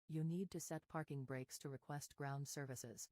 You need to set parking brakes to request ground services.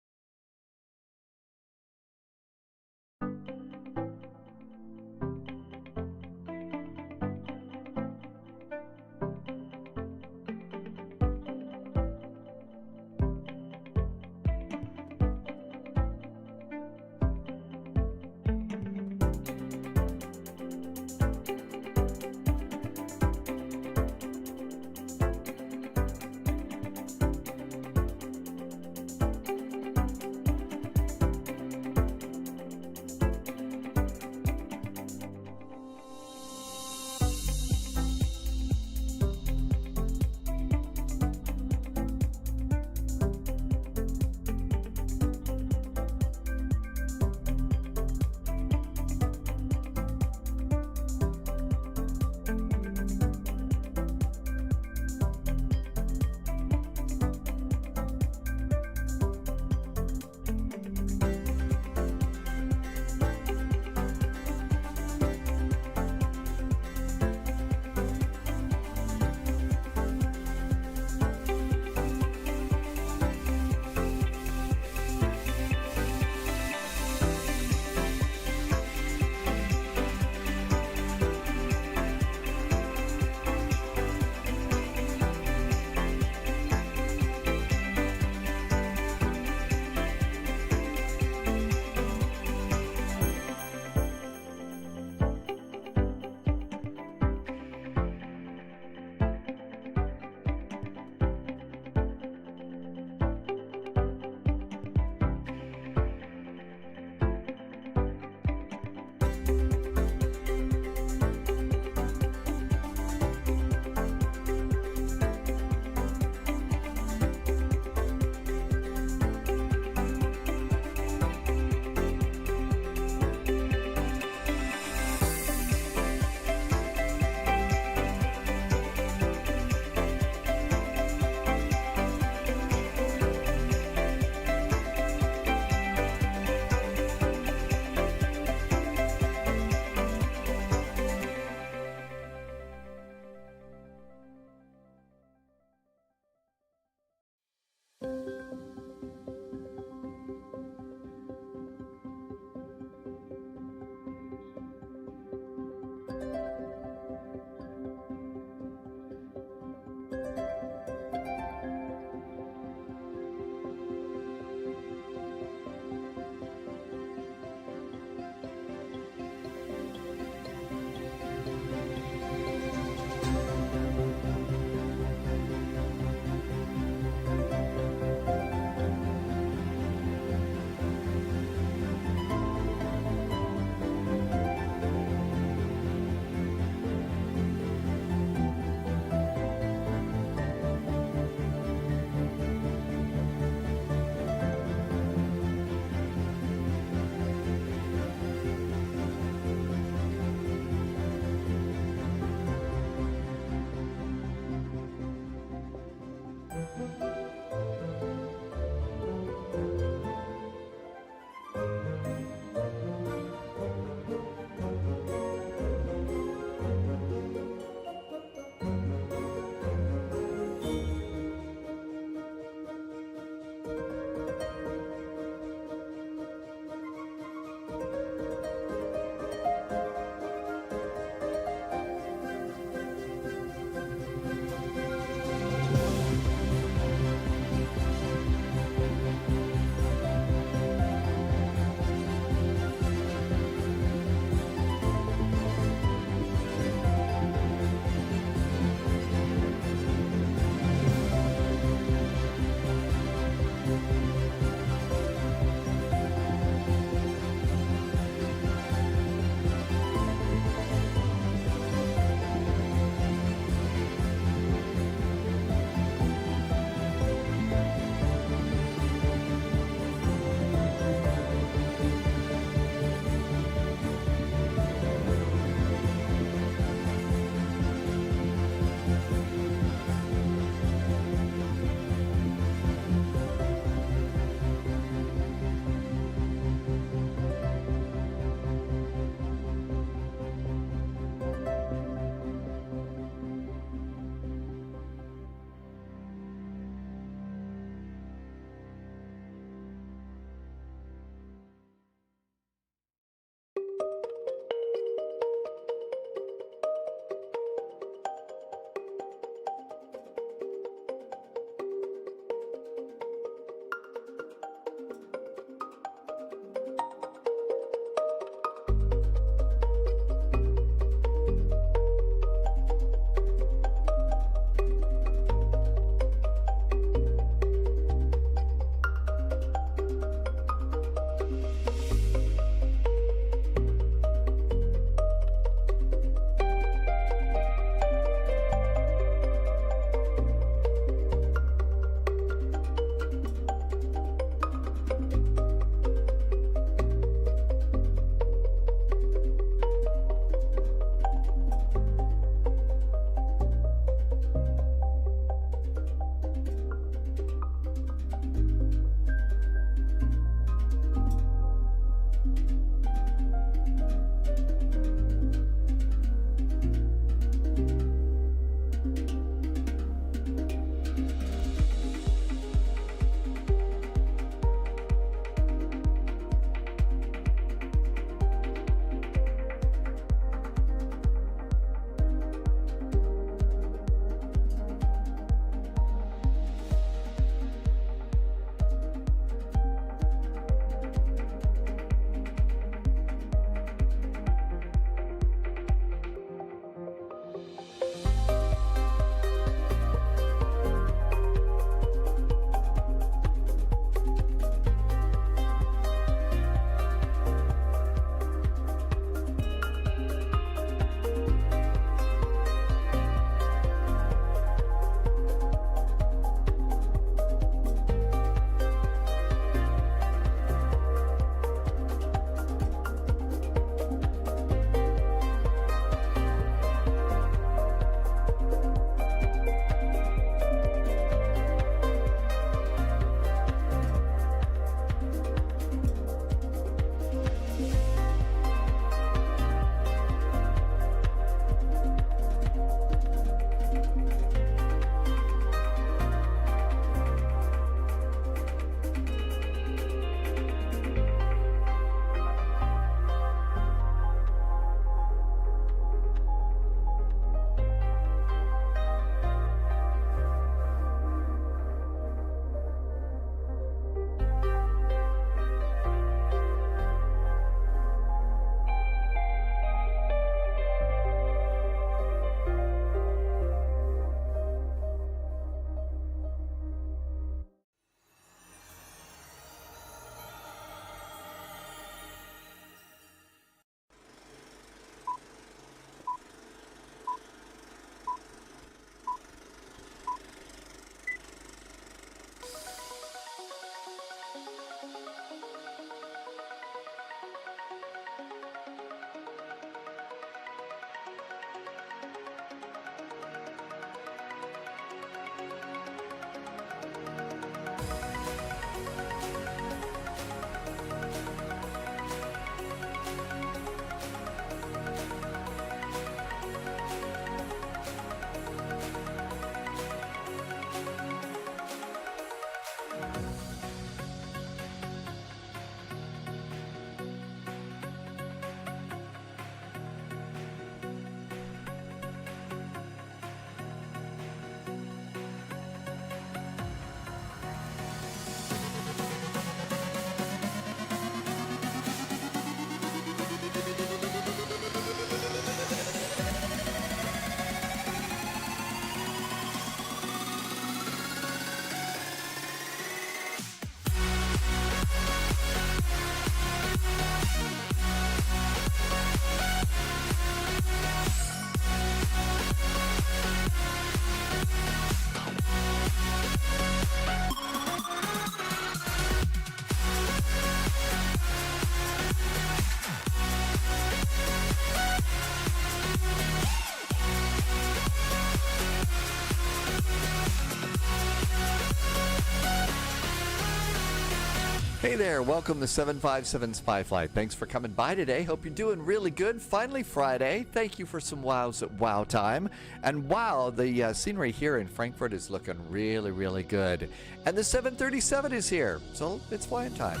Hey there, welcome to 757 Spy Flight. Thanks for coming by today. Hope you're doing really good. Finally Friday. Thank you for some wows at wow time. And wow, the scenery here in Frankfurt is looking really, really good. And the 737 is here, so it's flying time.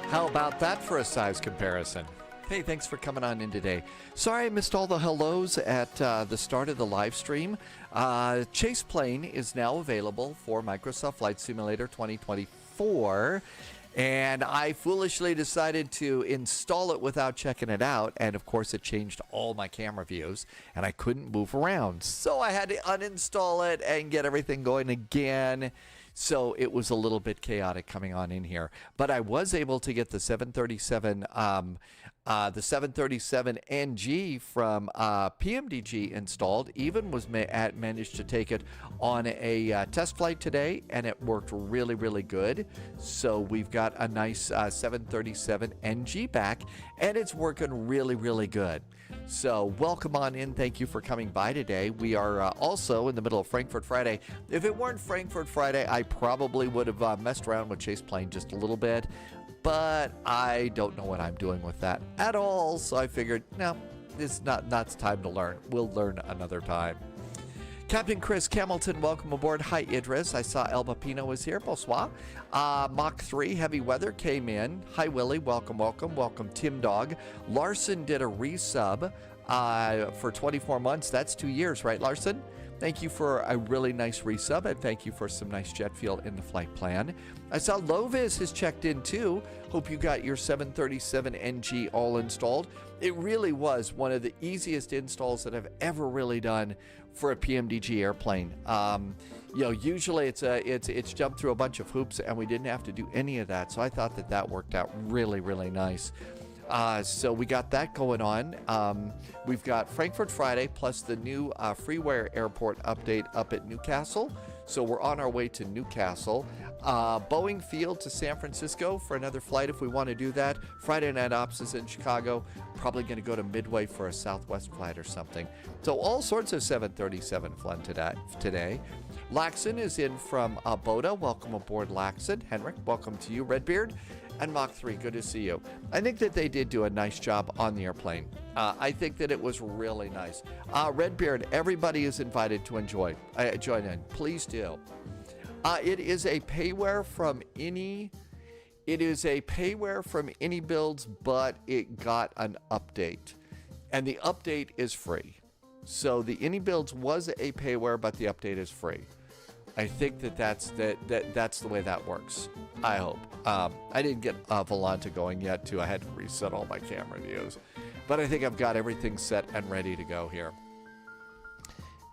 How about that for a size comparison? Hey, thanks for coming on in today. Sorry I missed all the hellos at the start of the live stream. Chase Plane is now available for Microsoft Flight Simulator 2024. And I foolishly decided to install it without checking it out. And of course, it changed all my camera views and I couldn't move around. So I had to uninstall it and get everything going again. So it was a little bit chaotic coming on in here, but I was able to get the 737 NG from PMDG installed. Even was managed to take it on a test flight today, and it worked really, really good. So we've got a nice 737 NG back, and it's working really, really good. So welcome on in. Thank you for coming by today. We are also in the middle of Frankfurt Friday. If it weren't Frankfurt Friday, I probably would have messed around with Chase Plane just a little bit, but I don't know what I'm doing with that at all. So I figured, no, it's not time to learn. We'll learn another time. Captain Chris Camilton, welcome aboard. Hi, Idris. I saw Elba Pino was here. Bonsoir. Mach 3, heavy weather came in. Hi, Willie. Welcome, welcome. Welcome, Tim Dog. Larson did a resub for 24 months. That's 2 years, right, Larson? Thank you for a really nice resub, and thank you for some nice jet fuel in the flight plan. I saw Lovis has checked in too. Hope you got your 737 NG all installed. It really was one of the easiest installs that I've ever really done for a PMDG airplane. You know, usually it's jumped through a bunch of hoops, and we didn't have to do any of that. So I thought that worked out really, really nice. So we got that going on. We've got Frankfurt Friday plus the new Freeware Airport update up at Newcastle. So we're on our way to Newcastle. Boeing Field to San Francisco for another flight if we want to do that. Friday night ops is in Chicago. Probably going to go to Midway for a Southwest flight or something. So all sorts of 737 fun today. Laxon is in from Boda. Welcome aboard, Laxon. Henrik, welcome to you. Redbeard. And Mach 3, good to see you. I think that they did do a nice job on the airplane. I think that it was really nice. Redbeard, everybody is invited to join in. Please do. It is a payware from iniBuilds, but it got an update. And the update is free. So the iniBuilds was a payware, but the update is free. I think that's the way that works. I hope. I didn't get Volanta going yet, too. I had to reset all my camera views. But I think I've got everything set and ready to go here.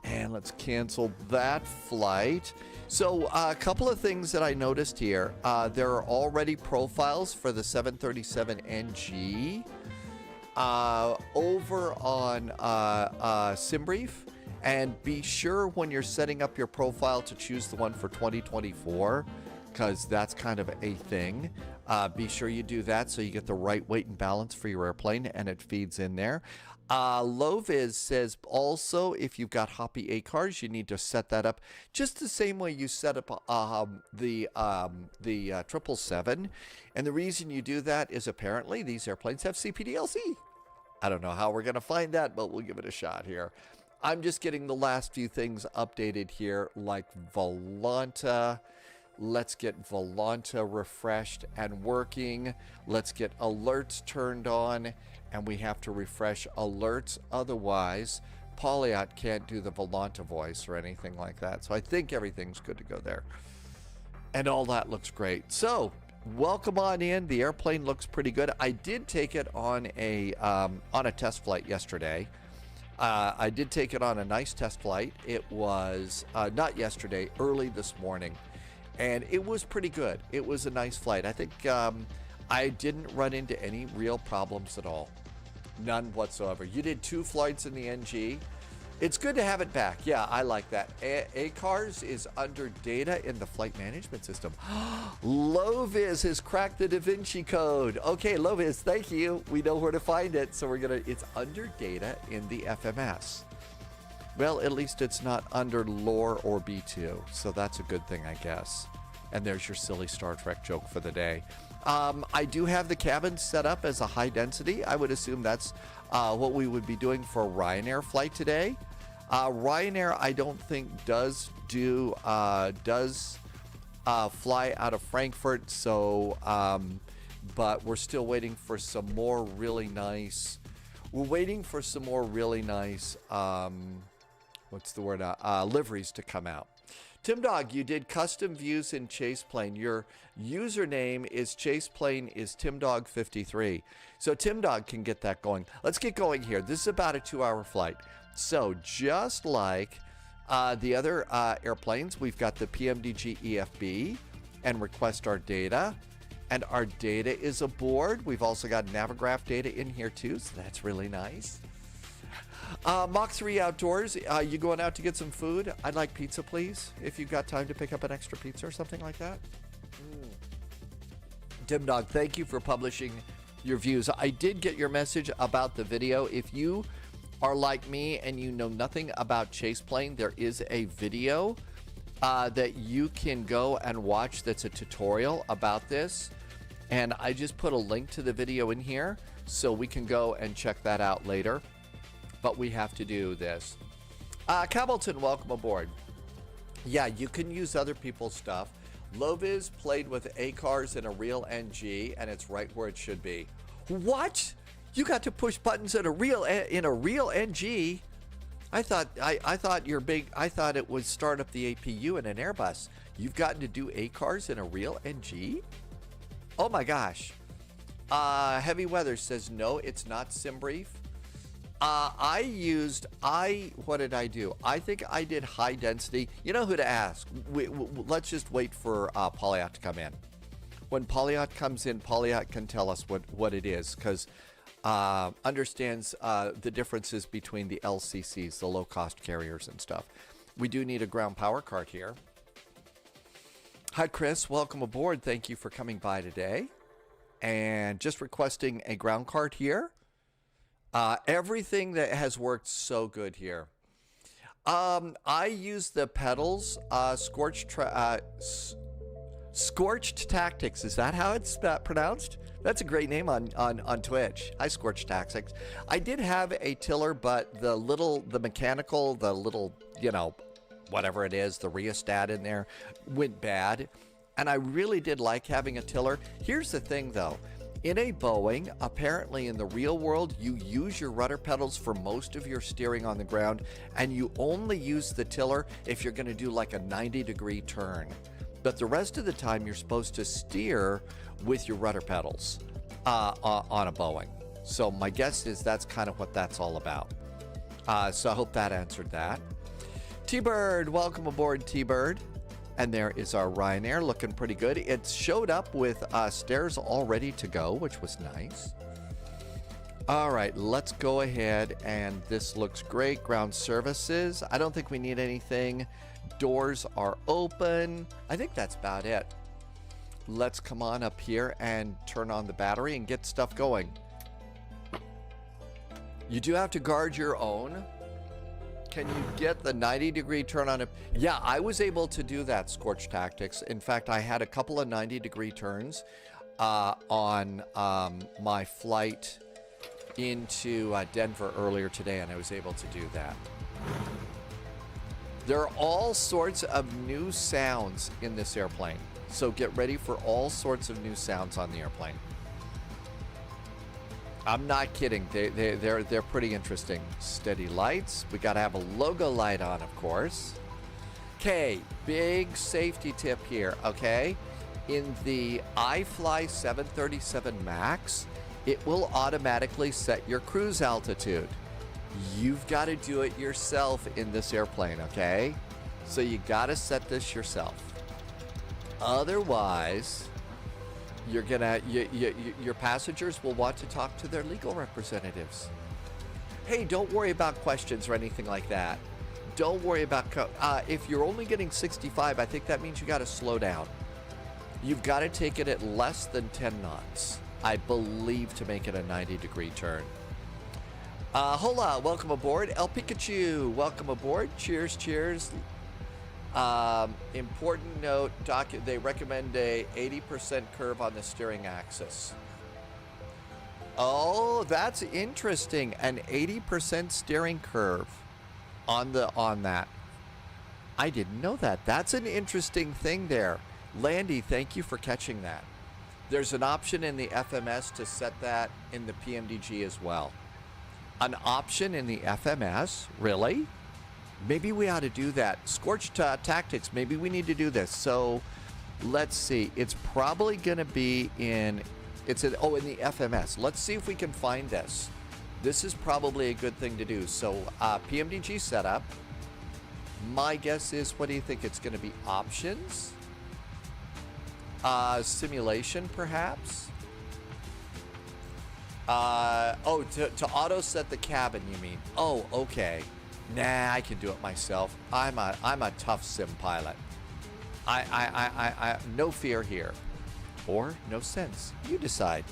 And let's cancel that flight. So a couple of things that I noticed here. There are already profiles for the 737 NG over on SimBrief. And be sure when you're setting up your profile to choose the one for 2024, because that's kind of a thing. Be sure you do that so you get the right weight and balance for your airplane and it feeds in there. Loviz says also if you've got Hoppy ACARs, you need to set that up just the same way you set up the 777. And the reason you do that is apparently these airplanes have CPDLC. I don't know how we're going to find that, but we'll give it a shot here. I'm just getting the last few things updated here, like Volanta. Let's get Volanta refreshed and working. Let's get alerts turned on, and we have to refresh alerts. Otherwise, Polyot can't do the Volanta voice or anything like that. So I think everything's good to go there. And all that looks great. So welcome on in. The airplane looks pretty good. I did take it on a test flight yesterday. I did take it on a nice test flight. It was not yesterday, early this morning, and it was pretty good. It was a nice flight. I think I didn't run into any real problems at all. None whatsoever. You did 2 flights in the NG. It's good to have it back. Yeah, I like that. ACARS is under data in the flight management system. Loviz has cracked the Da Vinci Code. Okay, Loviz, thank you. We know where to find it. So it's under data in the FMS. Well, at least it's not under lore or B2. So that's a good thing, I guess. And there's your silly Star Trek joke for the day. I do have the cabin set up as a high density. I would assume that's what we would be doing for a Ryanair flight today. Ryanair, I don't think does fly out of Frankfurt. So, but we're still waiting for some more really nice. We're waiting for some more really nice. What's the word? Liveries to come out. Tim Dog, you did custom views in Chaseplane. Your username is Chaseplane is TimDog53. So Tim Dog can get that going. Let's get going here. This is about a 2-hour flight. So just like the other airplanes, we've got the PMDG EFB and request our data. And our data is aboard. We've also got Navigraph data in here too, so that's really nice. Mach 3 Outdoors, you going out to get some food? I'd like pizza, please, if you've got time to pick up an extra pizza or something like that. Tim Dog, thank you for publishing your views. I did get your message about the video. If you are like me and you know nothing about Chaseplane, there is a video that you can go and watch that's a tutorial about this. And I just put a link to the video in here so we can go and check that out later. But we have to do this. Cableton, welcome aboard. Yeah, you can use other people's stuff. Loviz played with ACARS in a real NG, and it's right where it should be. What? You got to push buttons in a real NG? I thought it would start up the APU in an Airbus. You've gotten to do ACARS in a real NG? Oh my gosh. Heavy Weather says no, it's not SimBrief. What did I do? I think I did high density. You know who to ask. Let's just wait for Polyot to come in. When Polyot comes in, Polyot can tell us what it is, because understands the differences between the LCCs, the low-cost carriers and stuff. We do need a ground power card here. Hi, Chris. Welcome aboard. Thank you for coming by today. And just requesting a ground card here. Everything that has worked so good here. I use the pedals, Scorched Tactics. Is that how it's pronounced? That's a great name on Twitch. Hi, Scorched Tactics. I did have a tiller, but the mechanical, whatever it is, the rheostat in there went bad. And I really did like having a tiller. Here's the thing though. In a Boeing, apparently in the real world, you use your rudder pedals for most of your steering on the ground, and you only use the tiller if you're going to do like a 90-degree turn. But the rest of the time, you're supposed to steer with your rudder pedals on a Boeing. So my guess is that's kind of what that's all about. So I hope that answered that. T-Bird, welcome aboard, T-Bird. And there is our Ryanair, looking pretty good. It showed up with stairs all ready to go, which was nice. All right, let's go ahead, and this looks great. Ground services, I don't think we need anything. Doors are open. I think that's about it. Let's come on up here and turn on the battery and get stuff going. You do have to guard your own. Can you get the 90-degree turn on it? Yeah, I was able to do that, Scorched Tactics. In fact, I had a couple of 90-degree turns on my flight into Denver earlier today, and I was able to do that. There are all sorts of new sounds in this airplane, so get ready for all sorts of new sounds on the airplane. I'm not kidding. They're pretty interesting. Steady lights. We got to have a logo light on, of course. Okay, big safety tip here, okay? In the iFly 737 MAX, it will automatically set your cruise altitude. You've got to do it yourself in this airplane, okay? So you got to set this yourself. Otherwise, you're gonna your passengers will want to talk to their legal representatives. Hey, don't worry about questions or anything like that. Don't worry about if you're only getting 65, I think that means you got to slow down. You've got to take it at less than 10 knots, I believe, to make it a 90-degree turn. Hola, welcome aboard. El Pikachu, welcome aboard. Cheers, cheers. Important note, they recommend a 80% curve on the steering axis. Oh, that's interesting. An 80% steering curve on that. I didn't know that. That's an interesting thing there. Landy, thank you for catching that. There's an option in the FMS to set that in the PMDG as well. An option in the FMS? Really? Maybe we ought to do that. Scorched Tactics, maybe we need to do this. So let's see. It's probably going to be in the FMS. Let's see if we can find this. This is probably a good thing to do. So PMDG setup. My guess is, what do you think? It's going to be options? Simulation, perhaps? To auto set the cabin, you mean? Oh, okay. Nah, I can do it myself. I'm a tough sim pilot. I no fear here. Or no sense. You decide.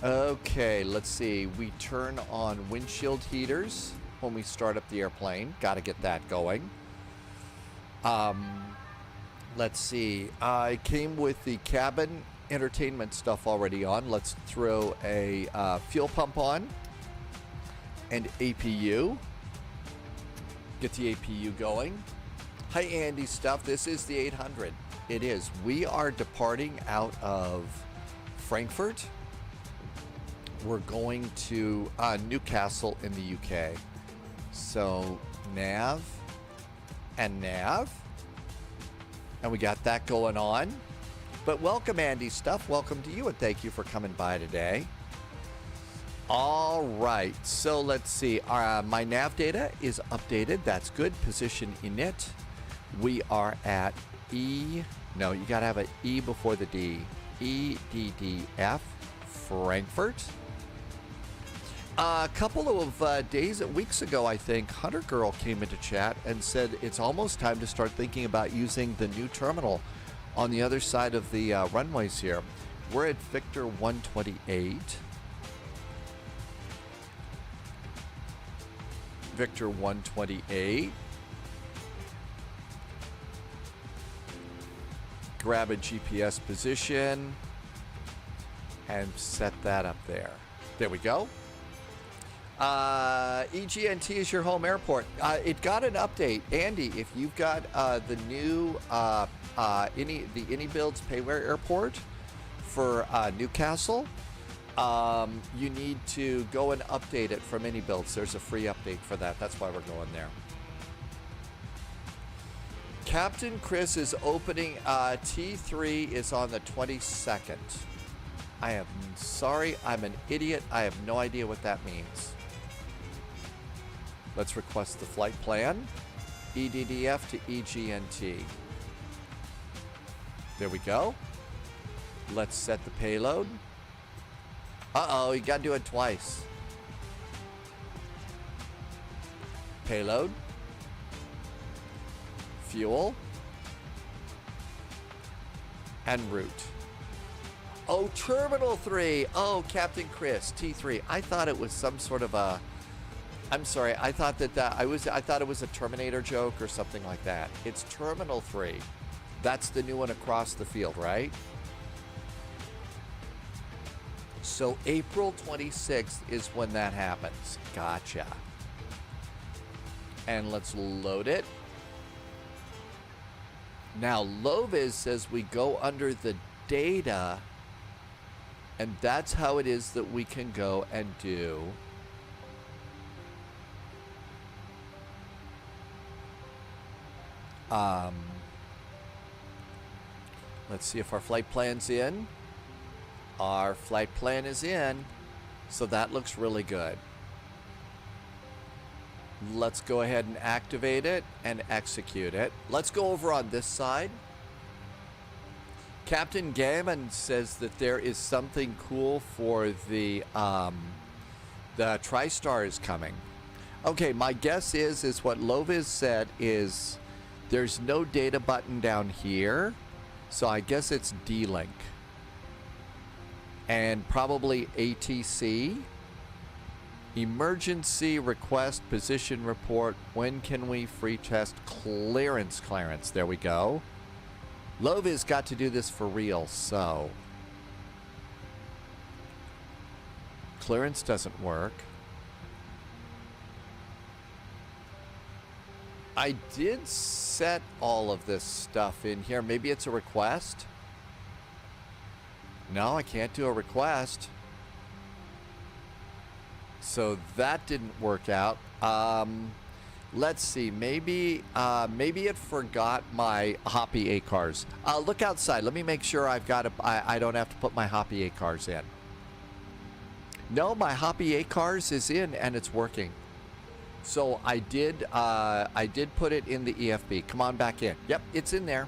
Okay, let's see. We turn on windshield heaters when we start up the airplane. Got to get that going. Let's see. I came with the cabin entertainment stuff already on. Let's throw a fuel pump on and APU. Get the APU going. Hi, Andy stuff. This is the 800. It is. We are departing out of Frankfurt. We're going to Newcastle in the UK. So nav and nav. And we got that going on. But welcome, Andy stuff. Welcome to you, and thank you for coming by today. All right. So let's see. My nav data is updated. That's good. Position init. We are at no, you got to have an E before the D. EDDF, Frankfurt. A couple of weeks ago, I think, Hunter Girl came into chat and said it's almost time to start thinking about using the new terminal on the other side of the runways here. We're at Victor 128. Victor 128. Grab a GPS position and set that up there. There we go. EGNT is your home airport. It got an update. Andy, if you've got the new the iniBuilds Payware Airport for Newcastle, you need to go and update it from iniBuilds. There's a free update for that. That's why we're going there. Captain Chris is opening. T3 is on the 22nd. I am sorry. I'm an idiot. I have no idea what that means. Let's request the flight plan. EDDF to EGNT. There we go. Let's set the payload. Uh-oh, you got to do it twice. Payload. Fuel. And route. Oh, Terminal 3. Oh, Captain Chris, T3. I thought it was some sort of a... I'm sorry. I thought I thought it was a Terminator joke or something like that. It's Terminal 3. That's the new one across the field, right? So April 26th is when that happens. Gotcha. And let's load it. Now, Loviz says we go under the data, and that's how it is that we can go and do let's see if our flight plan's in. Our flight plan is in, so that looks really good. Let's go ahead and activate it and execute it. Let's go over on this side. Captain Gammon says that there is something cool for the TriStar is coming. Okay, my guess is what Loviz said is there's no data button down here, so I guess it's D-Link. And probably ATC. Emergency request position report. When can we free test clearance? There we go. Loviz got to do this for real, so clearance doesn't work. I did set all of this stuff in here. Maybe it's a request. No, I can't do a request. So that didn't work out. Let's see. Maybe it forgot my Hoppy ACARs. Look outside. Let me make sure I've got I don't have to put my Hoppy ACARs in. No, my Hoppy ACARs is in and it's working. So I did put it in the EFB. Come on back in. Yep, it's in there.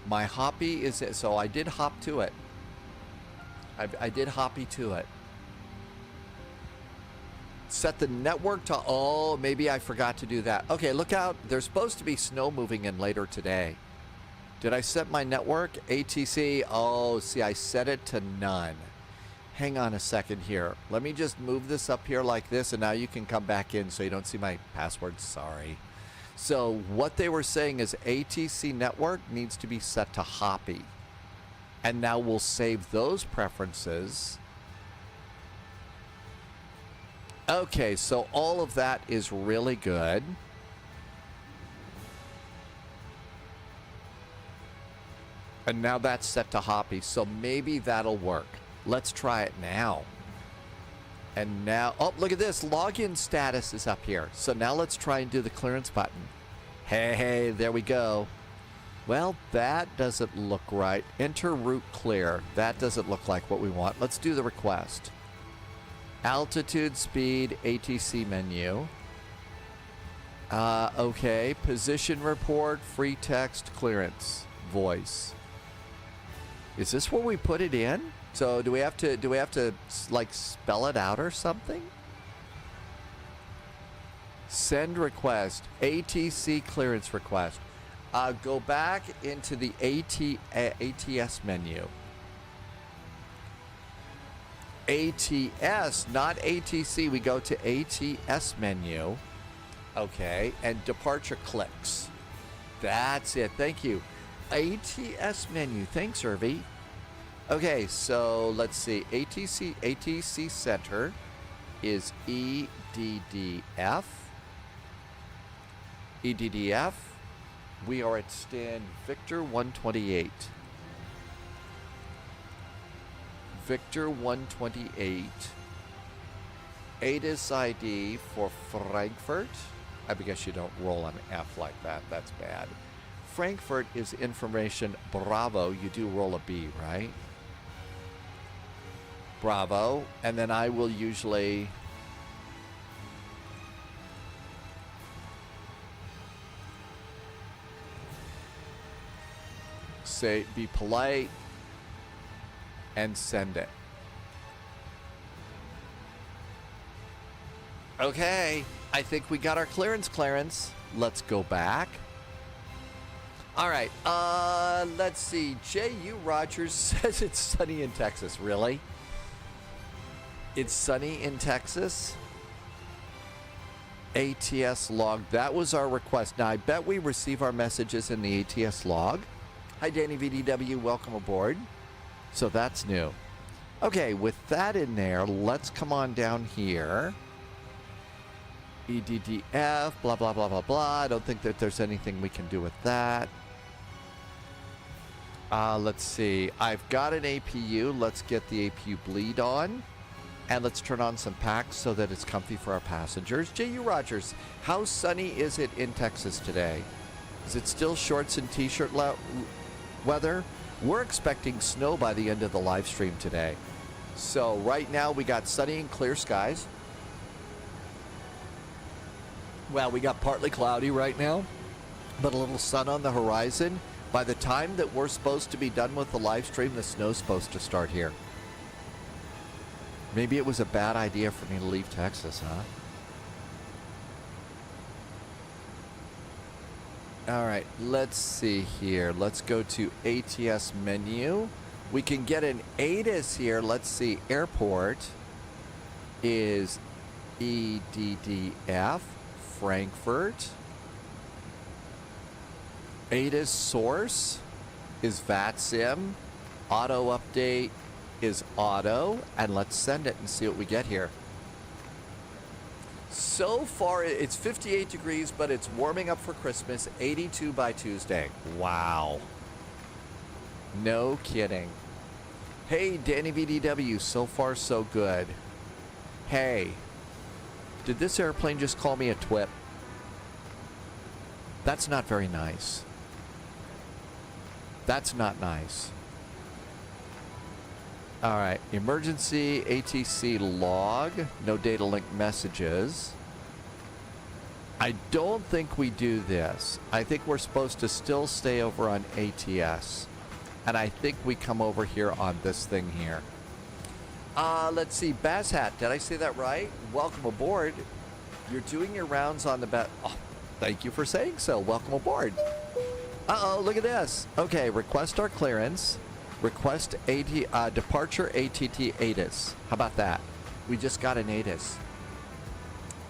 My Hoppy is it. So I did hop to it. I did Hoppy to it. Set the network to, oh, maybe I forgot to do that. Okay, look out. There's supposed to be snow moving in later today. Did I set my network? ATC, oh, see, I set it to none. Hang on a second here. Let me just move this up here like this, and now you can come back in so you don't see my password. Sorry. So what they were saying is ATC network needs to be set to Hoppy. And now we'll save those preferences. Okay, so all of that is really good. And now that's set to Hoppy, so maybe that'll work. Let's try it now. And now, oh, look at this. Login status is up here. So now let's try and do the clearance button. Hey, there we go. Well, that doesn't look right. Enter route clear. That doesn't look like what we want. Let's do the request. Altitude, speed, ATC menu. Okay, position report, free text, clearance, voice. Is this where we put it in? So do we have to like spell it out or something? Send request, ATC clearance request. Go back into the ATS menu. ATS, not ATC. We go to ATS menu. Okay, and departure clicks. That's it. Thank you. ATS menu. Thanks, Irvi. Okay, so let's see. ATC center is EDDF. EDDF. We are at stand Victor 128. Victor 128. ATIS ID for Frankfurt. I guess you don't roll an F like that. That's bad. Frankfurt is information Bravo. You do roll a B, right? Bravo. And then I will usually say, be polite and send it. Okay, I think we got our clearance. Let's go back. All right, let's see. J.U. Rogers says it's sunny in Texas. Really? It's sunny in Texas? ATS log. That was our request. Now, I bet we receive our messages in the ATS log. Hi, Danny VDW. Welcome aboard. So that's new. Okay, with that in there, let's come on down here. EDDF, blah, blah, blah, blah, blah. I don't think that there's anything we can do with that. Let's see. I've got an APU. Let's get the APU bleed on. And let's turn on some packs so that it's comfy for our passengers. J.U. Rogers, how sunny is it in Texas today? Is it still shorts and t-shirt weather? We're expecting snow by the end of the live stream today. So right now we got sunny and clear skies. Well, we got partly cloudy right now, but a little sun on the horizon. By the time that we're supposed to be done with the live stream, the snow's supposed to start here. Maybe it was a bad idea for me to leave Texas, huh? All right, let's see here. Let's go to ATS menu. We can get an ATIS here. Let's see. Airport is EDDF, Frankfurt. ATIS source is VATSIM. Auto update is auto. And let's send it and see what we get here. So far, it's 58 degrees, but it's warming up for Christmas. 82 by Tuesday. Wow. No kidding. Hey, Danny VDW, so far so good. Hey, did this airplane just call me a twip? That's not very nice. That's not nice. All right, emergency ATC log, no data link messages. I don't think we do this. I think we're supposed to still stay over on ATS. And I think we come over here on this thing here. Let's see, Bazhat, did I say that right? Welcome aboard. You're doing your rounds on the oh, thank you for saying so. Welcome aboard. Uh-oh, look at this. Okay, request our clearance. Request departure ATT ATIS. How about that? We just got an ATIS.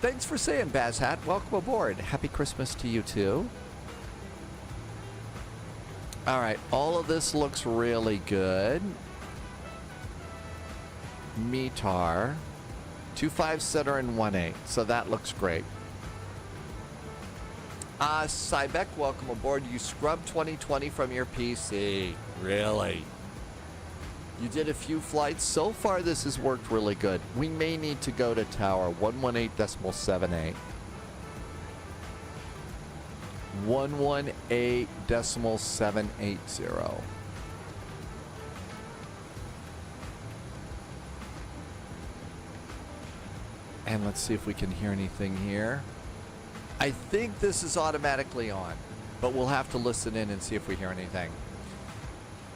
Thanks for saying, Bazhat. Welcome aboard. Happy Christmas to you, too. All right, all of this looks really good. METAR. 25 center and 18. So that looks great. Cybeck, welcome aboard. You scrubbed 2020 from your PC. Really? You did a few flights. So far, this has worked really good. We may need to go to tower 118.78. 118.780. And let's see if we can hear anything here. I think this is automatically on, but we'll have to listen in and see if we hear anything.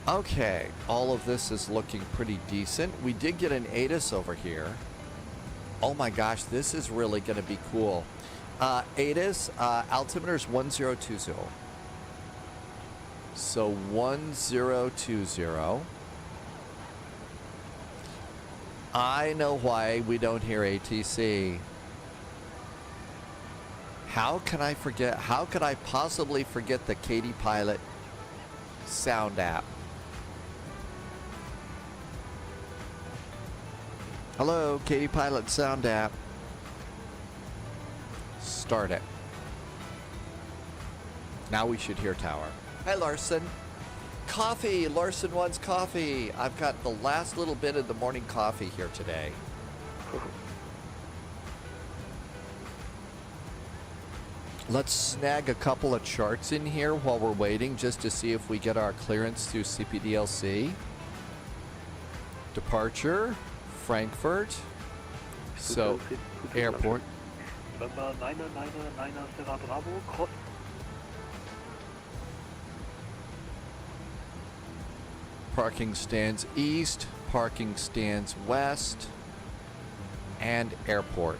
Okay, all of this is looking pretty decent. We did get an ATIS over here. Oh my gosh, this is really going to be cool. ATIS, altimeter is 1020. So 1020. I know why we don't hear ATC. How can I forget? How could I possibly forget the Katy Pilot sound app? Hello, Katy Pilot sound app. Start it. Now we should hear tower. Hi, Larson. Coffee. Larson wants coffee. I've got the last little bit of the morning coffee here today. Let's snag a couple of charts in here while we're waiting just to see if we get our clearance through CPDLC. Departure, Frankfurt. So, airport. Parking stands east, parking stands west, and airport.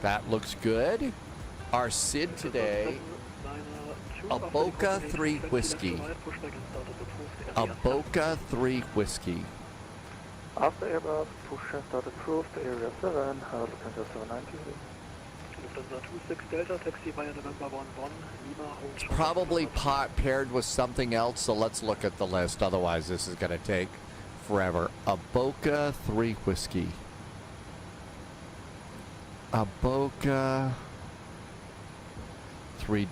That looks good. Our SID today, a Boca 3 Whiskey. A Boca 3 Whiskey. After Airbus, push and start approved, area 7, House Center 790. It's probably paired with something else, so let's look at the list. Otherwise, this is going to take forever. A Boca 3 Whiskey. A Boca 3.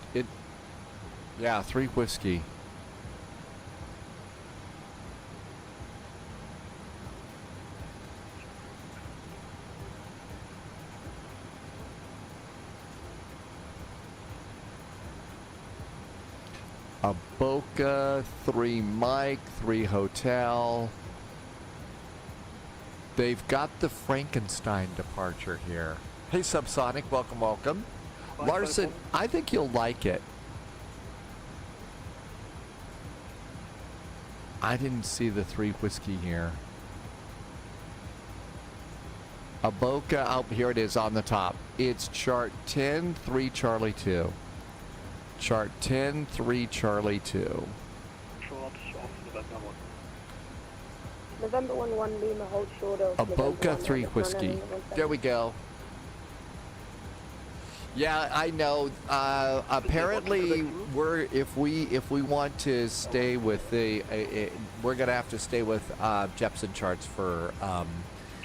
Yeah, 3 Whiskey. A Boca 3 Mike, 3 Hotel. They've got the Frankenstein departure here. Hey, Subsonic, welcome, welcome. Larson, I think you'll like it. I didn't see the 3 whiskey here. Aboka, oh, here it is on the top. It's chart 10, 3 Charlie 2. Chart 10, 3 Charlie 2. November 1 Lima, hold short of Aboka 3 whiskey. There we go. Yeah, I know. Apparently, if we want to stay with the, we're gonna have to stay with Jepson charts for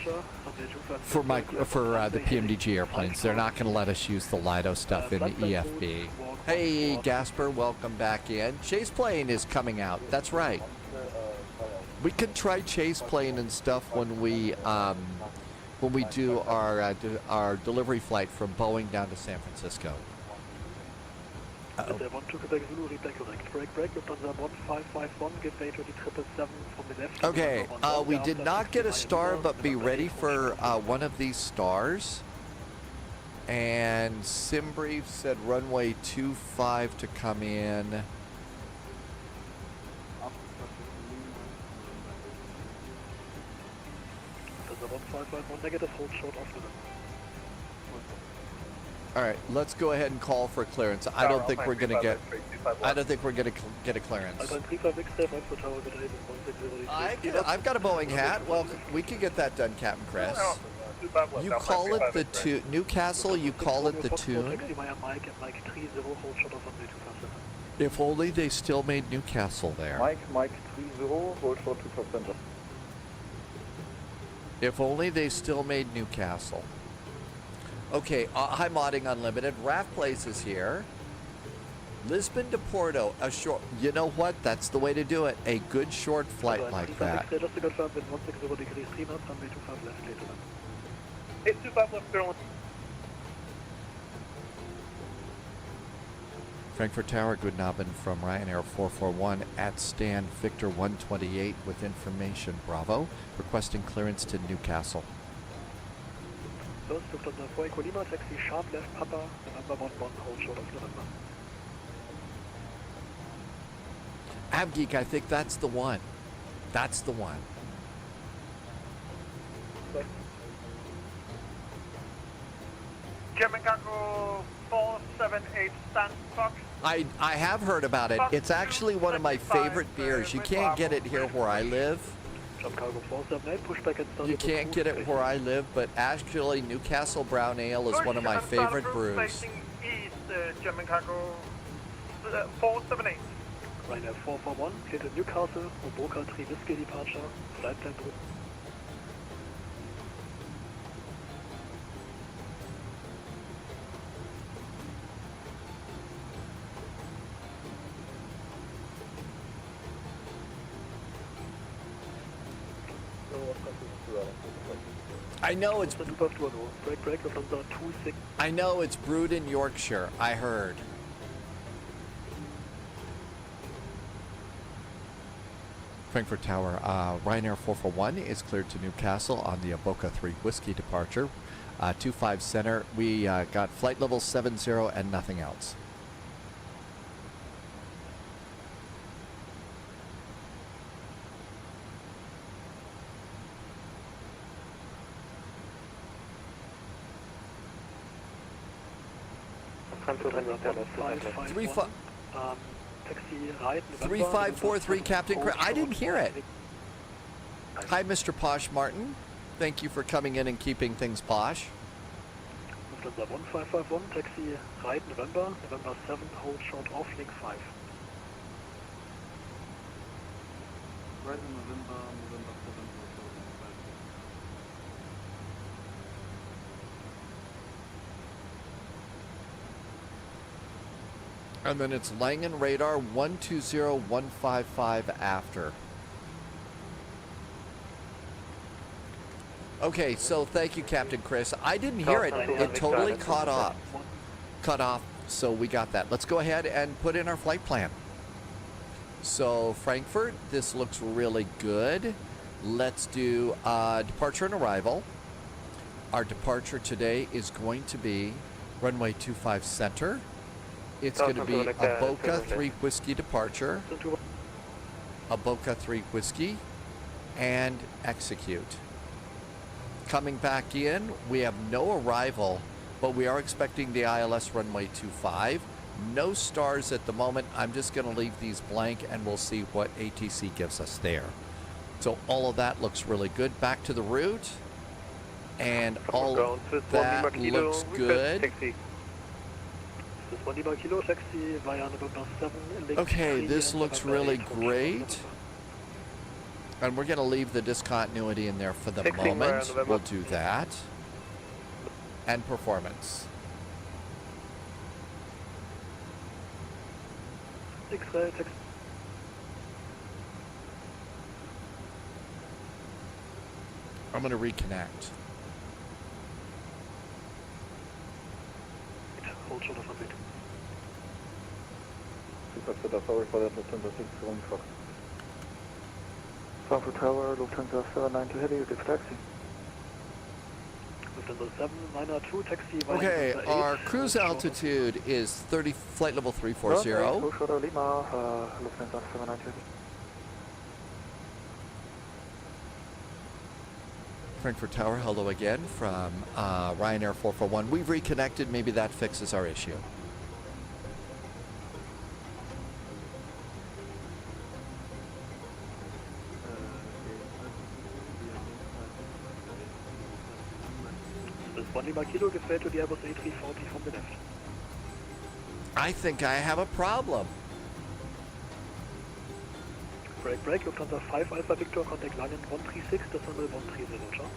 the PMDG airplanes. They're not gonna let us use the Lido stuff in the EFB. Hey, Gasper, welcome back in. Chase plane is coming out. That's right. We can try chase plane and stuff when we do our delivery flight from Boeing down to San Francisco. Okay, we did not get a star, but be ready for one of these stars. And Simbrief said runway 25 to come in. All right, let's go ahead and call for clearance. I don't think we're gonna get. I don't think we're gonna get a clearance. I've got a Boeing hat. Well, we can get that done, Captain Chris. You call it the Newcastle. You call it the tune. If only they still made Newcastle there. Mike 30, hold short 2%. If only they still made Newcastle. Okay, hi Modding Unlimited. Raft Place is here. Lisbon to Porto, a short. You know what? That's the way to do it. A good short flight like that. Frankfurt Tower, good nobbin from Ryanair 441 at stand Victor 128 with information. Bravo. Requesting clearance to Newcastle. Abgeek, I think that's the one. That's the one. Chicago 478 stand Fox. I have heard about it. It's actually one of my favorite beers. You can't get it here where I live. You can't get it where I live, but actually Newcastle Brown Ale is one of my favorite brews. Facing east, Chicago 478. Ryanair 441, clear to Newcastle, Boca 3 Whiskey departure, flight plan group. I know it's I know it's brewed in Yorkshire. I heard. Frankfurt Tower, Ryanair 441 is cleared to Newcastle on the Aboka 3 Whiskey departure. 25 center. We got flight level 70 and nothing else. Three 3543 Captain Chris. I didn't hear it. Hi, Mr. Posh Martin. Thank you for coming in and keeping things posh. 1551, taxi right November 7, hold short off, link 5. Right November 7, And then it's Langen radar 120155 after. Okay, so thank you, Captain Chris. I didn't hear it. It totally cut off. So we got that. Let's go ahead and put in our flight plan. So Frankfurt, this looks really good. Let's do departure and arrival. our departure today is going to be runway 25 center. It's going to be a Boca 3 Whiskey departure, a Boca 3 Whiskey, and execute. Coming back in, we have no arrival, but we are expecting the ILS runway 25. No stars at the moment. I'm just going to leave these blank and we'll see what ATC gives us there. So all of that looks really good. Back to the route. And all of that looks good. Okay, this looks really great. And we're going to leave the discontinuity in there for the moment. We'll do that. And performance. I'm going to reconnect. Hold short of 1 feet. Sorry for that, Lufthansa 6 Room Fox. Frankfurt Tower, Lufthansa 792 Heavy, you give taxi. Lufthansa 792 taxi. Okay, our cruise altitude is flight level 340. Lima, Lufthansa 792 Heavy. Frankfurt Tower, hello again from Ryanair 441. We've reconnected. Maybe that fixes our issue. I think I have a problem. Break, Lufthansa 5 Alpha Victor, contact line in 136, decimal 130, Roger.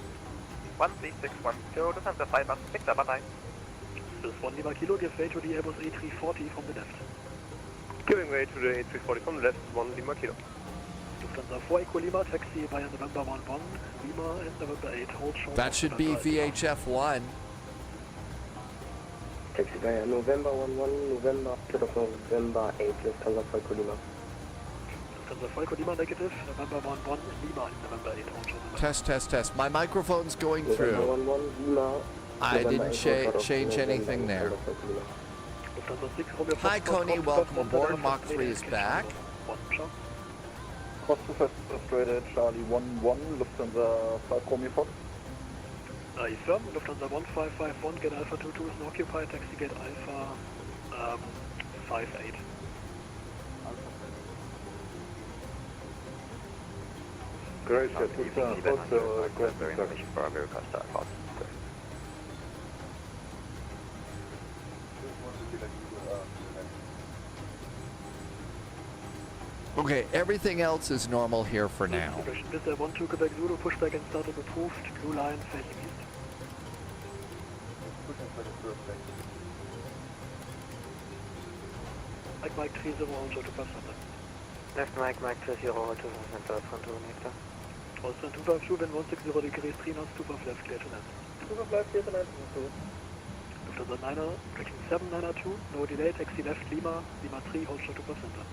13612, Lufthansa 5 Alpha Victor, bye-bye. This is 1 Lima Kilo, give way to the Airbus A340 from the left. Giving way to the A340 from the left, 1 Lima Kilo. Lufthansa 4 Echo Lima, taxi via November 11, Lima and November 8, hold short. That should be VHF 1. Taxi via November 11, November, November 8, Lufthansa 4 Echo Lima. Lufthansa 4 Echo Lima negative, November 11, Lima and November 8, hold short. Test. My microphone's going November through. 11, Lima. I didn't change anything there. Hi, Coney. Welcome aboard. Mach 3 is back. Cross to straight at Charlie 11, Lufthansa 5 Romeo Fox. Affirm, Lufthansa 1551, get Alpha 22 is an occupied, taxi gate Alpha 58. Great, Okay, everything else is normal here for now. Mr. 1-2 Quebec Zulu, pushback and startup approved, blue line facing east. Mike 30, hold short to pass center. Left Mike 30, hold to pass center, front to connector. Austin 252, wind 160 degrees, 3 knots, 2 for left, clear to land. 2 for left, clear to land, Lufthansa 9er, tracking 792, no delay, taxi left, Lima 3, hold short to pass center.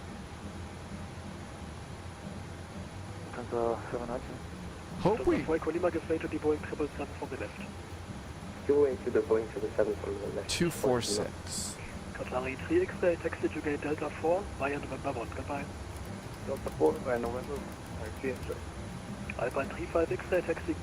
Lufthansa 790. Hope we... Lufthansa 4 Lima, give way to the Boeing 777 from the left. Give way to the Boeing 777 from the left. 246. Qatari 3 X-ray, taxi to gate Delta 4, via November 1, goodbye. Delta 4, via November, Alpine 35 X-ray, taxi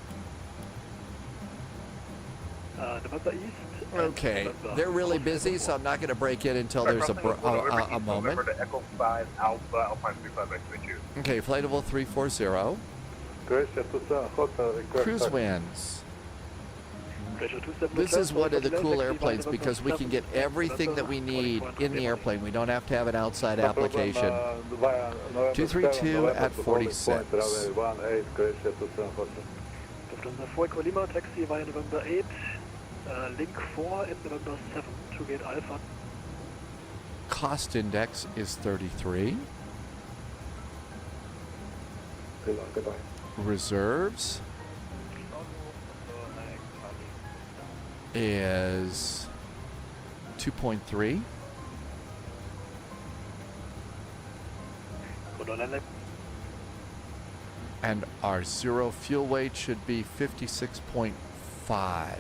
November East. Okay, November they're really busy, so I'm not going to break in until there's a moment. November to Echo 5 Alpha, Alpine 35 X-ray 2. Okay, flight level 340. Cruise winds. This is one of the cool airplanes because we can get everything that we need in the airplane. We don't have to have an outside application. 232 at 46. Lufthansa 4 Echo Lima, taxi via November 8, link 4 and November 7 to gate Alpha. Cost index is 33. Goodbye. Reserves is 2.3. And our zero fuel weight should be 56.4. 5.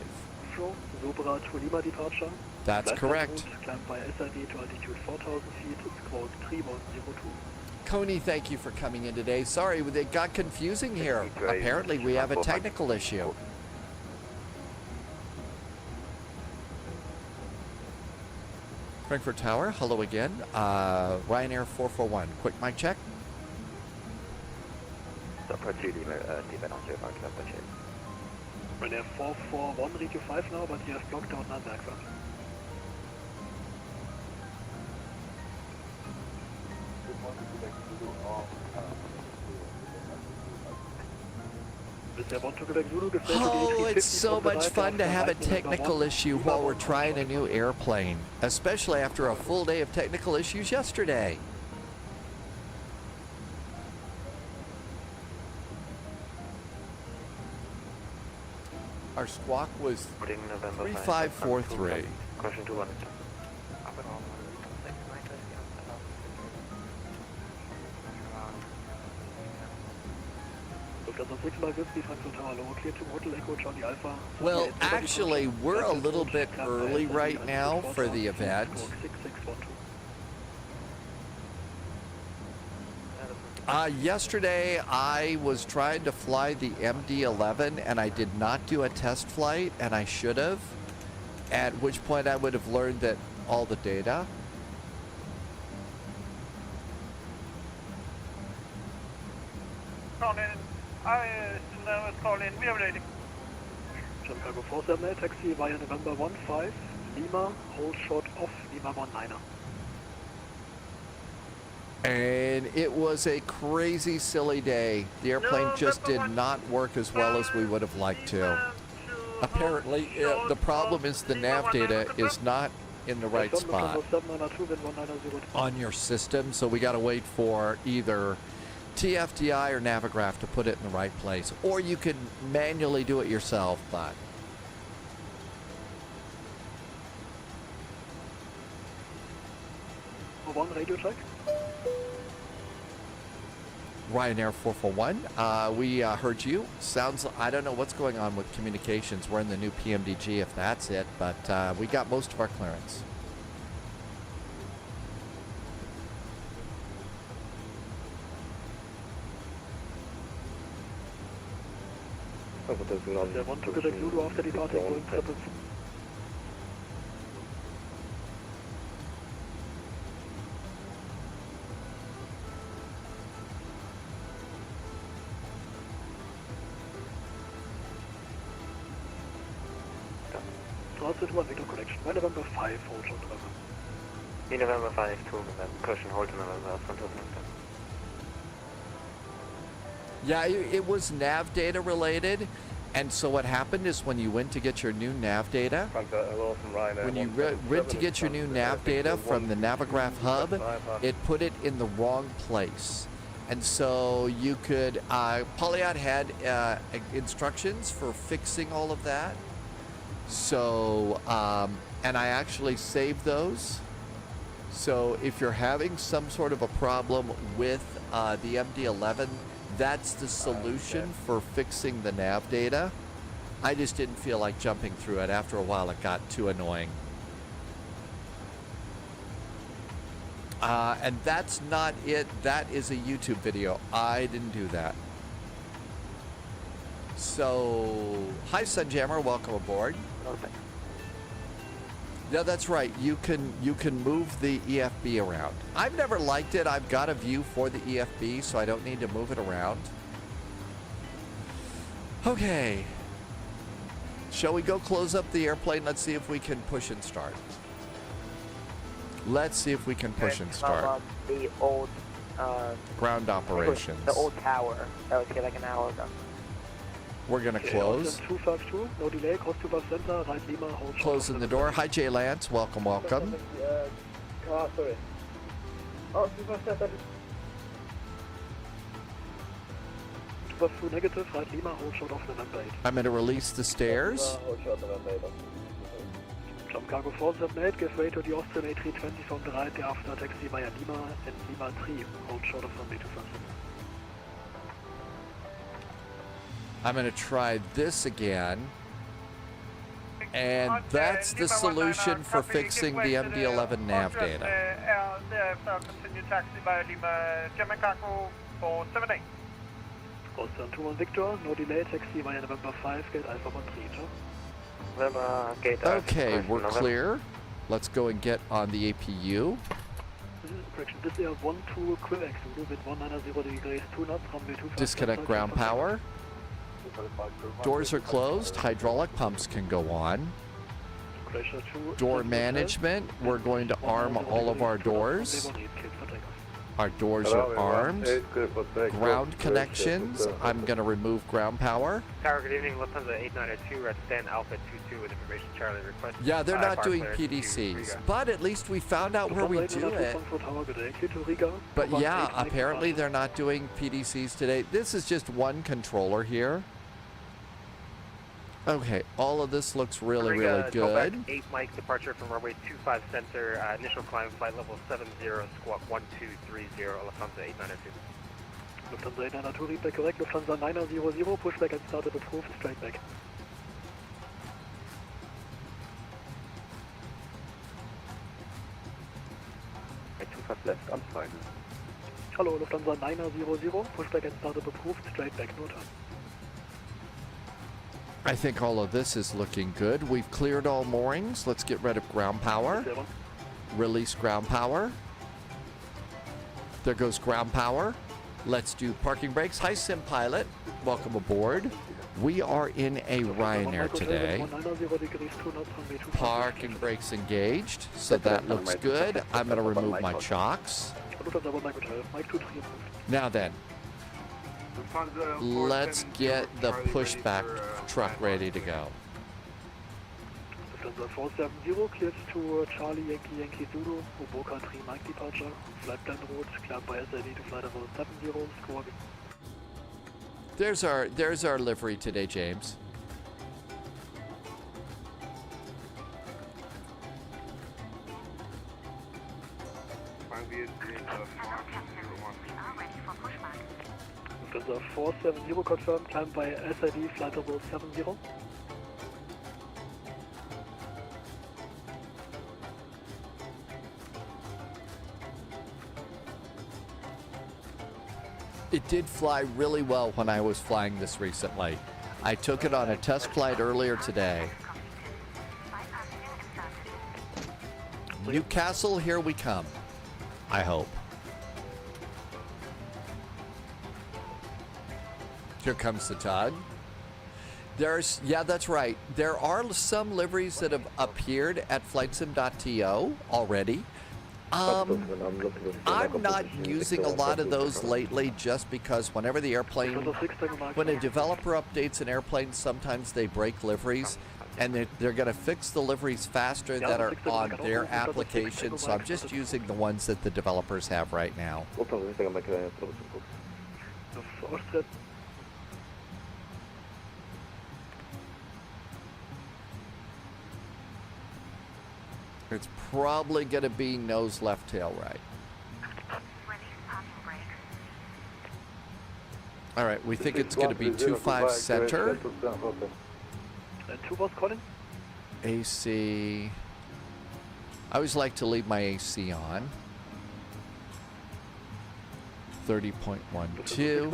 Flow, Zebra to Lima departure. That's Left correct. route, climb by SID to altitude 4,000 feet, squawk 3102. Coney, thank you for coming in today. Sorry, it got confusing here. Apparently, we have a technical issue. Frankfurt Tower, hello again. Ryanair 441, quick mic check. Ryanair 441, read you 5 now, but you have blocked out another aircraft. Oh, it's so much fun to have a technical issue while we're trying a new airplane, especially after a full day of technical issues yesterday. Our squawk was 3543. Caution to 1. Well, actually, we're a little bit early right now for the event. Yesterday, I was trying to fly the MD-11, and I did not do a test flight, and I should have, at which point I would have learned that all the data. we are ready. Chicago 478, taxi via November 15, Lima, hold short off Lima 19er. And it was a crazy, silly day. The airplane just did not work as well as we would have liked to. Apparently, the problem is the nav data is not in the right spot on your system, so we got to wait for either TFDI or Navigraph to put it in the right place, or you can manually do it yourself, but one radio check. Ryanair 441, we heard you. Sounds, I don't know what's going on with communications. We're in the new PMDG if that's it, but we got most of our clearance. Der one to Quebec Zulu after departing, going 7. Transit 1 Victor connection, by November 5, hold short November. November 5, 2 November, caution, hold to November, front of November. Yeah, it was nav data related, and so what happened is when you went to get your new nav data, when you went to get your new nav data from the Navigraph hub, it put it in the wrong place. And so you could, Polyad had instructions for fixing all of that. So, and I actually saved those. So if you're having some sort of a problem with the MD-11, that's the solution for fixing the nav data. I just didn't feel like jumping through it. After a while, it got too annoying. And that's not it. That is a YouTube video. I didn't do that. So, hi Sunjammer, welcome aboard. Okay. Yeah, that's right. You can move the EFB around. I've never liked it. I've got a view for the EFB, so I don't need to move it around. Okay. Shall we go close up the airplane? Let's see if we can push and start. Let's see if we can push and start. The old Ground operations. The old tower that was here like an hour ago. We're going to close. 252, no delay, cross to bus center, right Lima, hold short. Closing the door. Hi, Jay Lance. Welcome, welcome. Sorry. Oh, 257. 252 negative, right Lima, hold short off November 8. I'm going to release the stairs. Hold short November 8. Chicago 478, give way to the Austrian A320 from the right after taxi via Lima and Lima 3, hold short of runway 25. I'm going to try this again. And that's the solution for fixing the MD-11 nav data. Continue taxi by Lima, Chicago for 78. Austin 21 Victor, no delay, taxi via November 5, gate Alpha 13, ciao. November, gate Okay, we're clear. Let's go and get on the APU. This is correction, this is 1-2 Quebec, Zulu with 190 degrees, 2 knots, runway 25. Disconnect ground power. Doors are closed. Hydraulic pumps can go on. Door management. We're going to arm all of our doors. Our doors are armed. Ground connections. I'm going to remove ground power. Tower, good evening. Lufthansa 8902, red stand Alpha 22 with information Charlie request. Yeah, they're not doing PDCs, but at least we found out where we do it. But yeah, apparently they're not doing PDCs today. This is just one controller here. Okay, all of this looks really, really good. 8 Mike, departure from runway 25 center, initial climb, flight level 70, squawk 1230, Lufthansa 8902. Lufthansa 8902, read back correct, Lufthansa 900, pushback and started approved, straight back. Right, 25 left, I'm fine. Hello, Lufthansa 900, pushback and started approved, straight back, no turn. I think all of this is looking good. We've cleared all moorings. Let's get rid of ground power. Release ground power. There goes ground power. Let's do parking brakes. Hi, Sim Pilot. Welcome aboard. We are in a Ryanair today. Parking brakes engaged, so that looks good. I'm going to remove my chocks. Now then, let's get the pushback truck ready to go. Lufthansa 470 cleared to Charlie Yankee Zulu, Uboka 3 Mike departure, flight plan route, cleared by SID to flight level 70, score. There's our livery today, James. Lufthansa 470 confirmed, climb by SID, flight level 70. It did fly really well when I was flying this recently. I took it on a test flight earlier today. Newcastle, here we come. I hope. Here comes the Todd. Yeah, that's right. There are some liveries that have appeared at flightsim.to already. I'm not using a lot of those lately just because whenever the airplane, when a developer updates an airplane, sometimes they break liveries and they're going to fix the liveries faster that are on their application. So I'm just using the ones that the developers have right now. It's probably going to be nose left, tail right. All right, we think it's going to be 25 center. And 2 was calling? AC. I always like to leave my AC on. 30.12.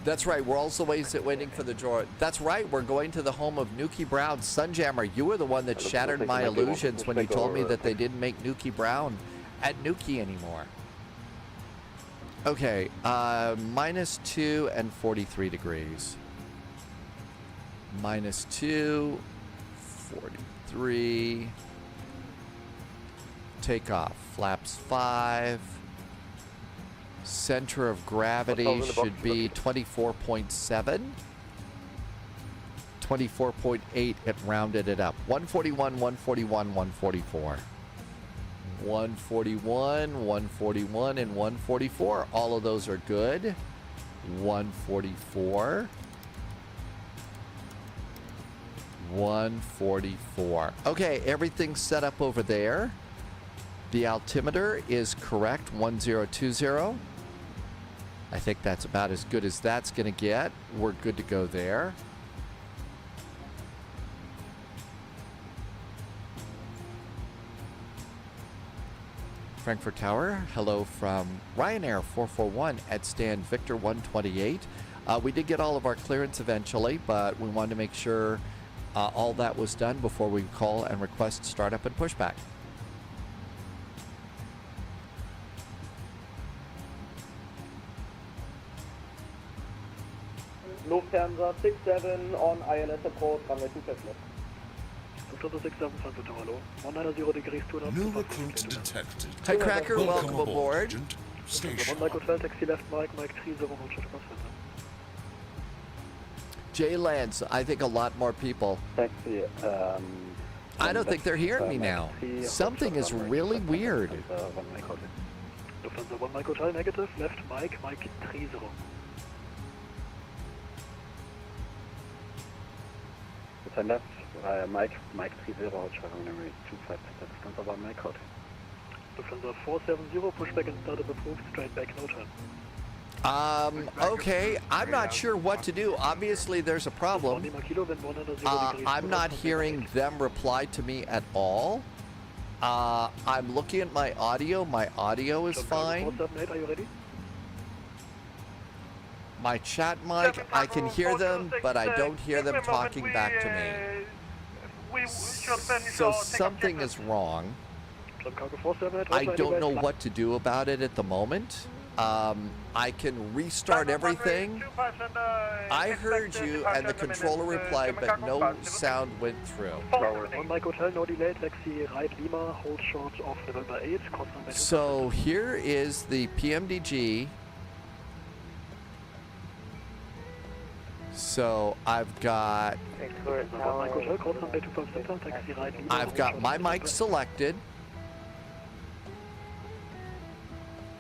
That's right. We're also waiting for the drawer. That's right. We're going to the home of Nuki Brown. Sunjammer, you were the one that shattered my illusions when you told me that they didn't make Nuki Brown at Nuki anymore. Okay, -2 and 43 degrees. -2, 43. Takeoff. Flaps 5. Center of gravity should be 24.7. 24.8, it rounded it up. 141, 141, 144. 141, 141, and 144. All of those are good. 144. 144. Okay, everything's set up over there. The altimeter is correct, 1020. I think that's about as good as that's going to get. We're good to go there. Frankfurt Tower. Hello from Ryanair 441 at stand Victor 128. We did get all of our clearance eventually, but we wanted to make sure all that was done before we call and request startup and pushback. Lufthansa 67 on ILS approach, runway 25 left. Lufthansa 67, Frankfurt Tower, hello. 190 degrees, 2 knots. New recruits detected. Hi, Cracker. Welcome aboard. Agent. Lufthansa Station. 1 Mike Hotel, taxi left, Mike 30, hold short to center. Jay Lance, I think a lot more people. Taxi, I don't think they're hearing me now. Something is really weird. Lufthansa 1 Mike Hotel, negative, left, Mike 30. It's a left, Mike 30, hold short, runway 25, distance about Mike Hotel. Lufthansa 470, pushback and startup approved, straight back, no turn. Okay, I'm not sure what to do. Obviously, there's a problem. I'm not hearing them reply to me at all. I'm looking at my audio. My audio is fine. 478, are you ready? My chat mic, I can hear them, but I don't hear them talking back to me. So something is wrong. I don't know what to do about it at the moment. I can restart everything. I heard you and the controller replied, but no sound went through. 1 Mike Hotel, no delay, taxi right Lima, hold short of November 8, cross runway 25. So here is the PMDG. So I've got Lufthansa 1 Mike Hotel, cross runway 25 center, taxi right Lima. I've got my mic selected.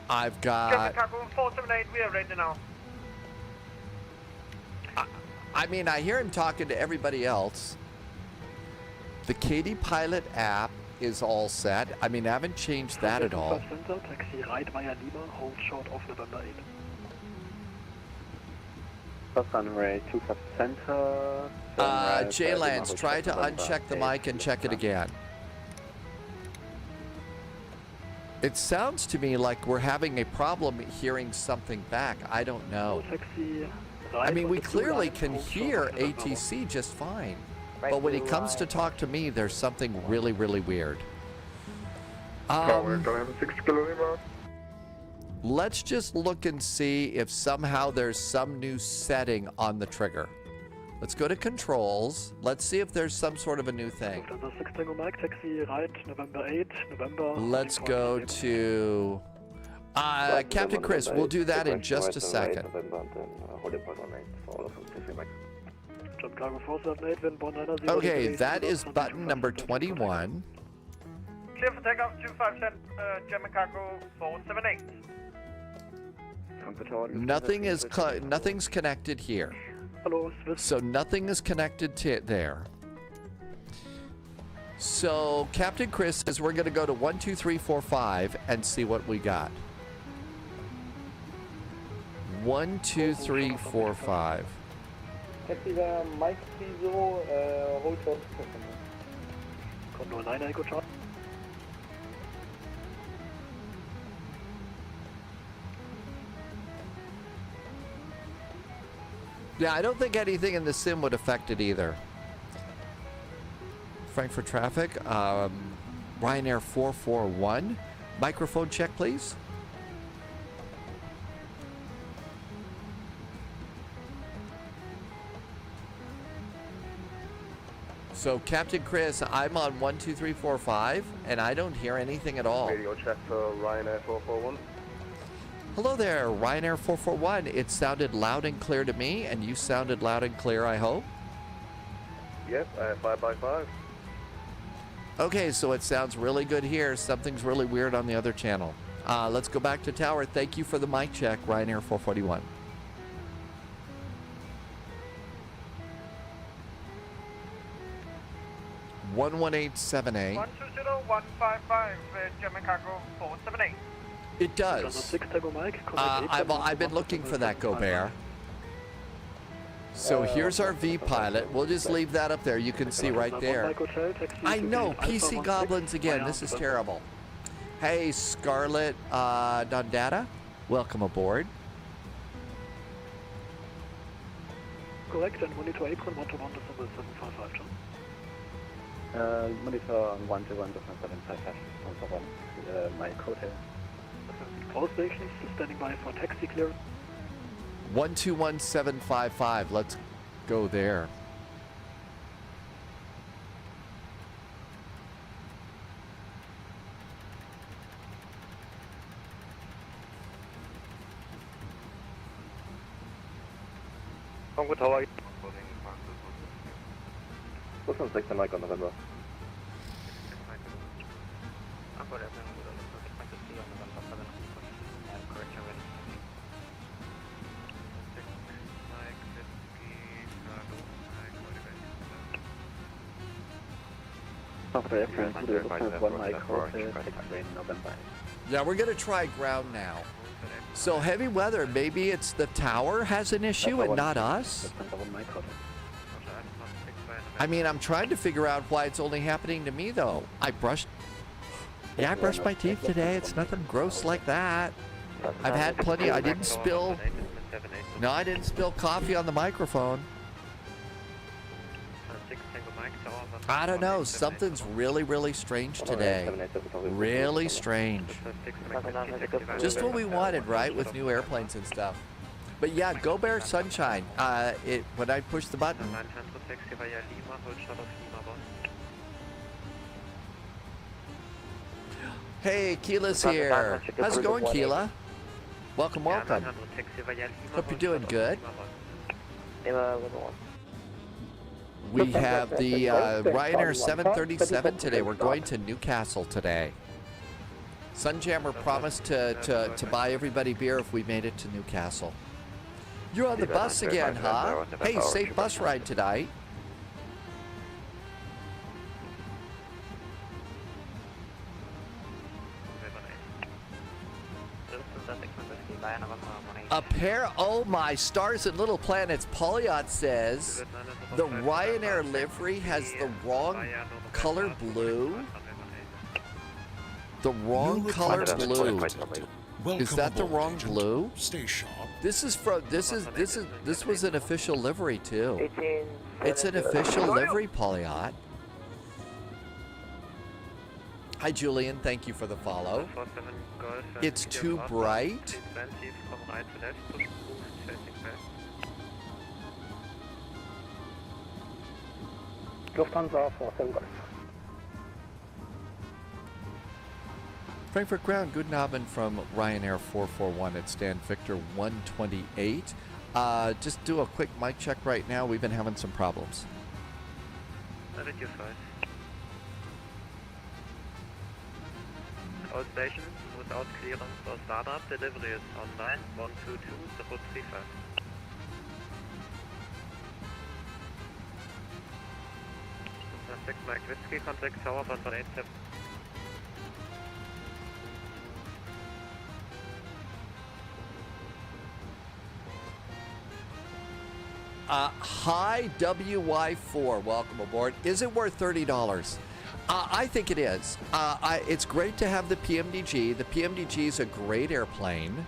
I've got. Chicago 478, we are ready now. I mean, I hear him talking to everybody else. The KD Pilot app is all set. I mean, I haven't changed that at all. Center, taxi right via Lima, hold short of November 8. First runway 25 center. Jay Lance, try to uncheck the mic and check it again. It sounds to me like we're having a problem hearing something back. I don't know. Taxi I mean, we clearly can hear ATC just fine. But when he comes to talk to me, there's something really, really weird. Let's just look and see if somehow there's some new setting on the trigger. Let's go to controls. Let's see if there's some sort of a new thing. Lufthansa 6 Tango Mike, taxi right, November 8, November. Let's go to Captain Chris. We'll do that in just a second. Chicago 478, wind 190. Okay, that is button number 21. Clear for takeoff 25 cent, German Cargo 478. Nothing's connected here. Hello, Swiss. So nothing is connected to there. So Captain Chris says we're going to go to 1, 2, 3, 4, 5 and see what we got. 1, 2, 3, 4, 5. Taxi Mike 30, hold short. Condor 9 Echo Charlie. Yeah, I don't think anything in the sim would affect it either. Frankfurt traffic, Ryanair 441. Microphone check, please. So, Captain Chris, I'm on 1, 2, 3, 4, 5, and I don't hear anything at all. Radio check for Ryanair 441. Hello there, Ryanair 441. It sounded loud and clear to me, and you sounded loud and clear, I hope. Yep, 5x5. Okay, so it sounds really good here. Something's really weird on the other channel. Let's go back to tower. Thank you for the mic check, Ryanair 441. (11878). 120155, German Cargo 478. It does. 6 Tango Mike. I've been looking for that, Go Bear. So here's our V pilot. We'll just leave that up there. You can see right there. I know, PC Goblins again. This is terrible. Hey, Scarlett Dondata. Welcome aboard. Correct, and monitor apron 1 to 1 decimal 755, John. Monitor 1 to 1 decimal 755, my hotel. All stations standing by for taxi clearance. 121755. Let's go there. Frankfurt Tower. Plus uns 6 Mike on November. After April, 1 Mike hotel, 6 rain November. Yeah, we're going to try ground now. So heavy weather, maybe it's the tower has an issue and not us? I mean, I'm trying to figure out why it's only happening to me, though. I brushed my teeth today. It's nothing gross like that. I've had plenty. I didn't spill coffee on the microphone. I don't know. Something's really, really strange today. Really strange. Just what we wanted, right, with new airplanes and stuff. But yeah, Go Bear Sunshine. When I push the button. Hey, Keela's here. How's it going, Keela? Welcome, welcome. Hope you're doing good. We have the Ryanair 737 today. We're going to Newcastle today. Sunjammer promised to buy everybody beer if we made it to Newcastle. You're on the bus again, huh? Hey, safe bus ride tonight. Oh my stars and little planets, Polyot says the Ryanair livery has the wrong color blue. The wrong color blue. Is that the wrong blue? Stay sharp. This was an official livery too. It's an official livery, Polyot. Hi Julian, thank you for the follow. It's too bright. Lufthansa 47 Golf. Frankfurt ground, guten Abend from Ryanair 441 at stand Victor 128. Just do a quick mic check right now. We've been having some problems. All stations without clearance or startup, delivery is online, 122, 035. Six Mike Whiskey, contact tower 187. Hi WY4, welcome aboard. Is it worth $30? I think it is. It's great to have the PMDG. The PMDG is a great airplane.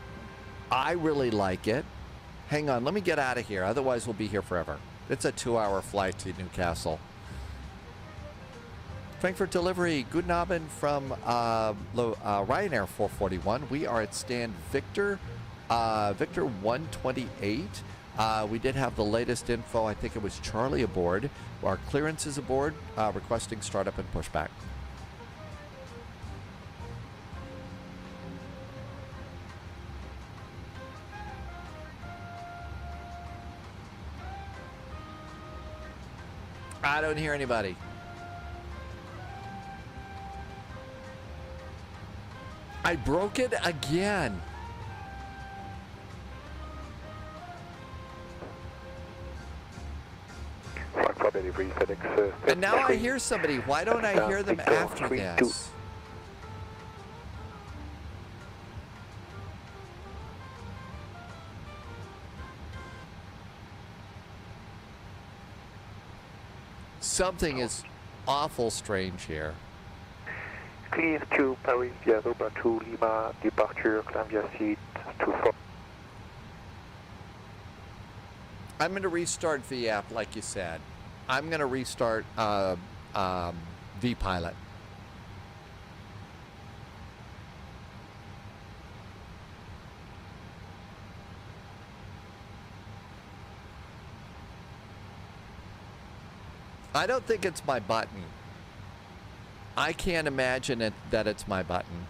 I really like it. Hang on, let me get out of here. Otherwise, we'll be here forever. It's a 2-hour flight to Newcastle. Frankfurt delivery, guten Abend from Ryanair 441. We are at stand Victor 128. We did have the latest info. I think it was Charlie aboard. Our clearance is aboard, requesting startup and pushback. I don't hear anybody. I broke it again. And now I hear somebody. Why don't I hear them after this? Something is awful strange here. clear to Paris via Zebra 2 Lima, departure, climb via seat 24. I'm going to restart VAP like you said. I'm going to restart vPilot. I don't think it's my button. I can't imagine that it's my button.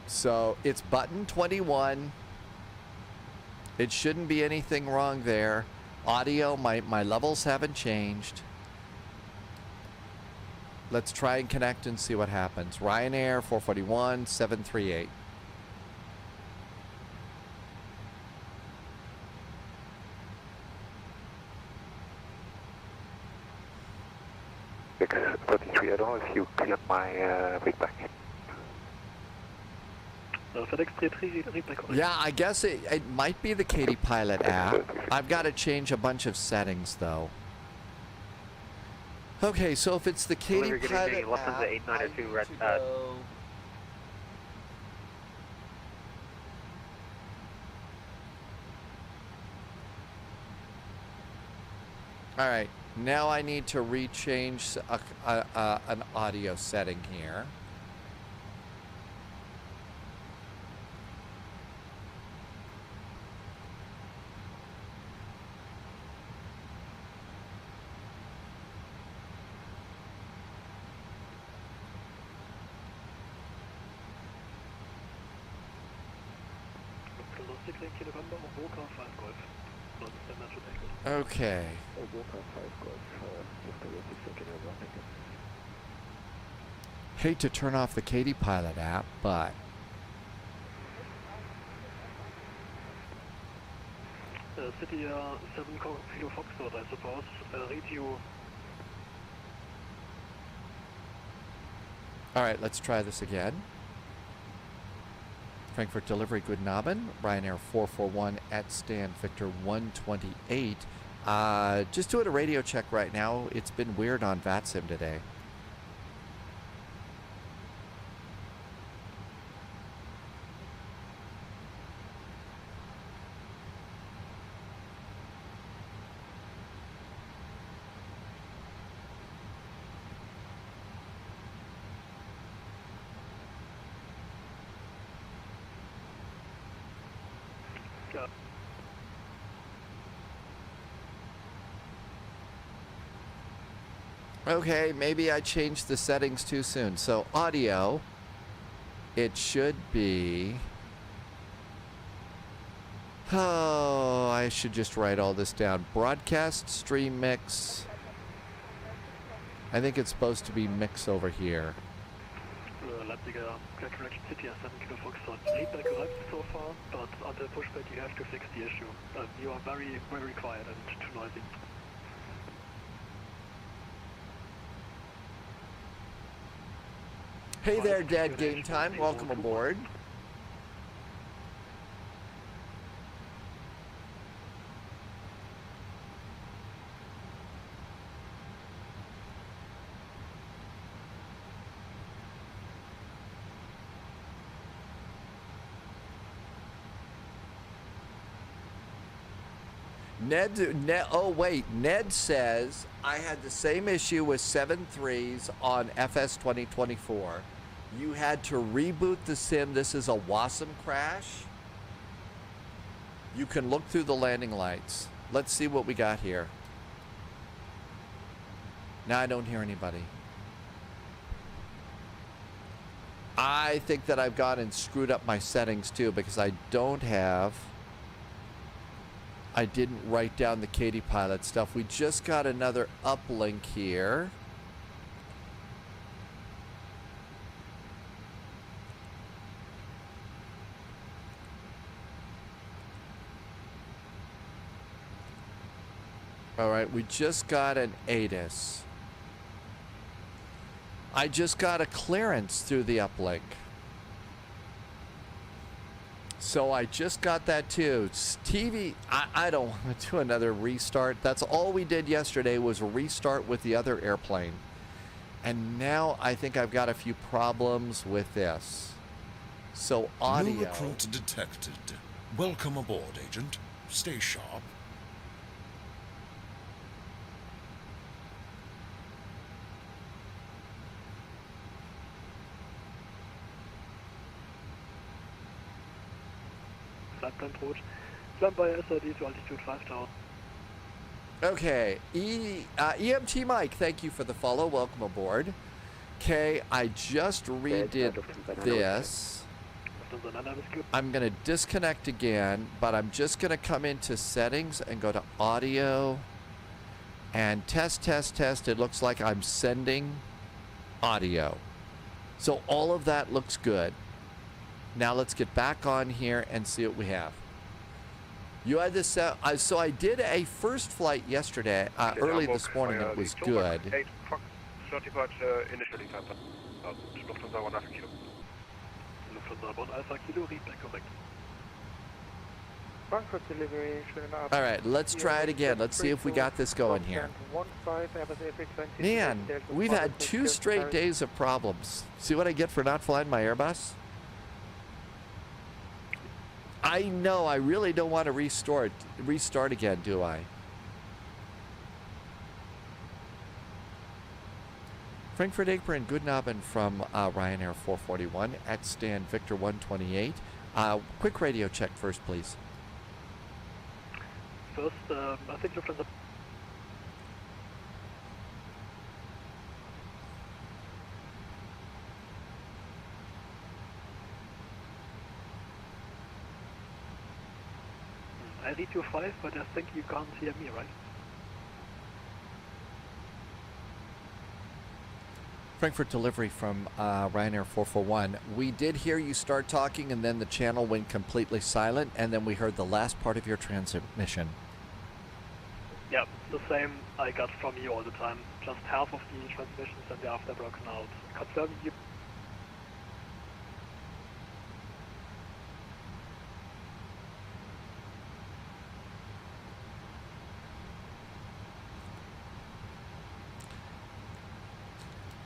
So it's button 21. It shouldn't be anything wrong there. Audio, my levels haven't changed. Let's try and connect and see what happens. Ryanair 441 738. X33, I don't know if you cleared my readback. FedEx 33, readback. Yeah, I guess it might be the KDPilot app. I've got to change a bunch of settings though. Okay, so if it's the KDPilot app, Lufthansa 892 red, all right, now I need to rechange an audio setting here. Okay. Hate to turn off the KDPilot app, but City 7 Kilo Foxtrot, I suppose. Read you. all right, let's try this again. Frankfurt delivery, Guten Abend. Ryanair 441 at stand Victor 128. Just doing a radio check right now. It's been weird on VATSIM today. Okay, maybe I changed the settings too soon. So audio, it should be... Oh, I should just write all this down. Broadcast, stream mix. I think it's supposed to be mix over here. Leipziger correction City 7 Kilo Foxtrot. Readback arrived so far, but until pushback you have to fix the issue. You are very, very quiet and too noisy. Hey there, Dad Game Time. Welcome aboard. Oh wait, Ned says I had the same issue with 7.3s on FS 2024. You had to reboot the sim. This is a WASM crash. You can look through the landing lights. Let's see what we got here. Now I don't hear anybody. I think that I've gone and screwed up my settings too, because I didn't write down the KDPilot stuff. We just got another uplink here. All right, we just got an ATIS. I just got a clearance through the uplink. So I just got that too. TV, I don't want to do another restart. That's all we did yesterday was restart with the other airplane. And now I think I've got a few problems with this. So audio. New recruit detected. Welcome aboard, Agent. Stay sharp. Flight plan approach. Climb by SID to altitude 5000. Okay, EMT Mike, thank you for the follow. Welcome aboard. Okay, I just redid this. I'm going to disconnect again, but I'm just going to come into settings and go to audio and test. It looks like I'm sending audio. So all of that looks good. Now let's get back on here and see what we have. You had this, so I did a first flight yesterday, early this morning. It was good. 8 Fox, short departure, initially time. Lufthansa 1 Alpha Kilo. Lufthansa 1 Alpha Kilo, read back correct. Frankfurt delivery, All right, let's try it again. Let's see if we got this going here. Man, we've had 2 straight days of problems. See what I get for not flying my Airbus? I know, I really don't want to restart again, do I? Frankfurt Apron, good Abend from Ryanair 441 at stand Victor 128. Quick radio check first, please. First, I think Lufthansa. I read you 5, but I think you can't hear me, right? Frankfurt delivery from Ryanair 441. We did hear you start talking, and then the channel went completely silent, and then we heard the last part of your transmission. Yeah, it's the same I got from you all the time. Just half of the transmissions and the after broken out. Confirm you.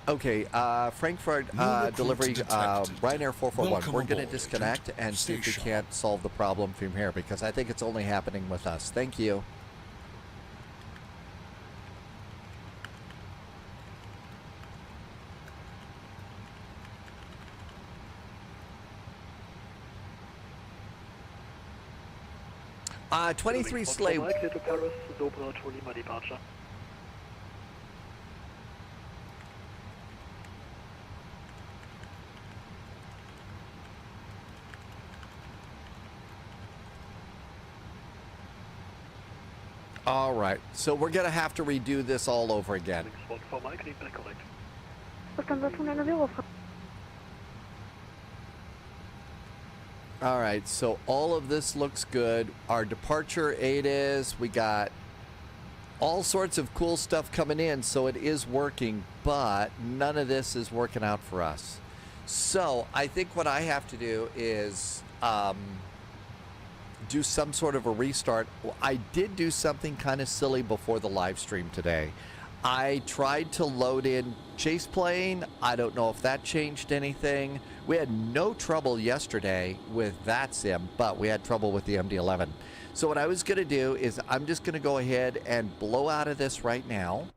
Okay, Frankfurt delivery, Ryanair 441. We're going to disconnect and see if we can't solve the problem from here, because I think it's only happening with us. Thank you. Uh, 23 Slave. Clear to Paris, Dobra to Lima departure. All right, so we're going to have to redo this all over again. For Mike, read back correct. All right, so all of this looks good. Our departure ADIS, we got all sorts of cool stuff coming in, so it is working, but none of this is working out for us. So I think what I have to do is do some sort of a restart. I did do something kind of silly before the live stream today. I tried to load in Chase Plane. I don't know if that changed anything. We had no trouble yesterday with that sim, but we had trouble with the MD-11. So what I was going to do is I'm just going to go ahead and blow out of this right now.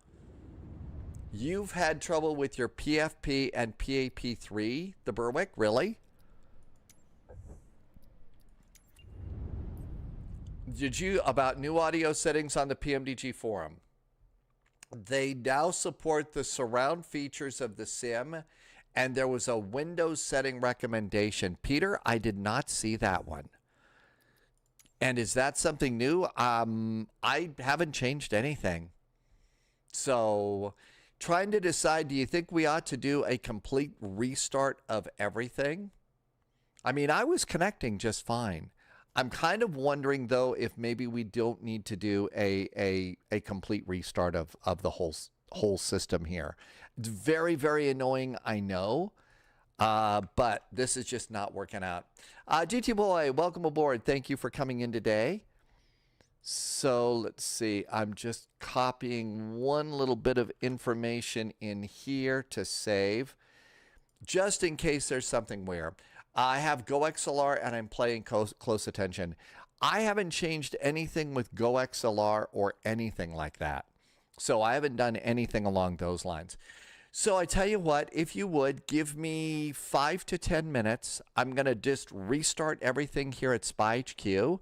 You've had trouble with your PFP and PAP3, the Berwick, really? Did you, about new audio settings on the PMDG forum? They now support the surround features of the sim, and there was a Windows setting recommendation. Peter, I did not see that one. And is that something new? I haven't changed anything. So, trying to decide, do you think we ought to do a complete restart of everything? I mean, I was connecting just fine. I'm kind of wondering, though, if maybe we don't need to do a complete restart of the whole system here. It's very, very annoying, I know. But this is just not working out. GT Boy, welcome aboard. Thank you for coming in today. So let's see. I'm just copying one little bit of information in here to save, just in case there's something weird. I have GoXLR and I'm playing close attention. I haven't changed anything with GoXLR or anything like that. So I haven't done anything along those lines. So I tell you what, if you would, give me 5 to 10 minutes. I'm going to just restart everything here at Spy HQ.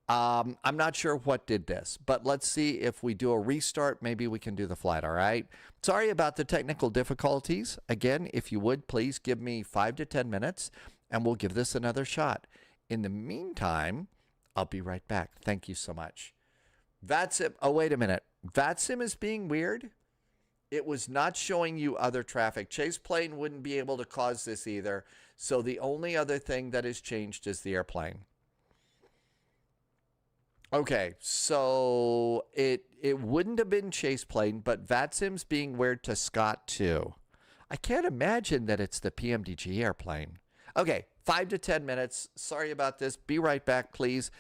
I'm not sure what did this, but let's see if we do a restart. Maybe we can do the flight, all right? Sorry about the technical difficulties. Again, if you would, please give me 5 to 10 minutes, and we'll give this another shot. In the meantime, I'll be right back. Thank you so much. VATSIM. Oh, wait a minute. VATSIM is being weird. It was not showing you other traffic. Chase plane wouldn't be able to cause this either. So the only other thing that has changed is the airplane. Okay, so it wouldn't have been chase plane, but VATSIM's being weird to Scott too. I can't imagine that it's the PMDG airplane. Okay, 5 to 10 minutes. Sorry about this. Be right back, please.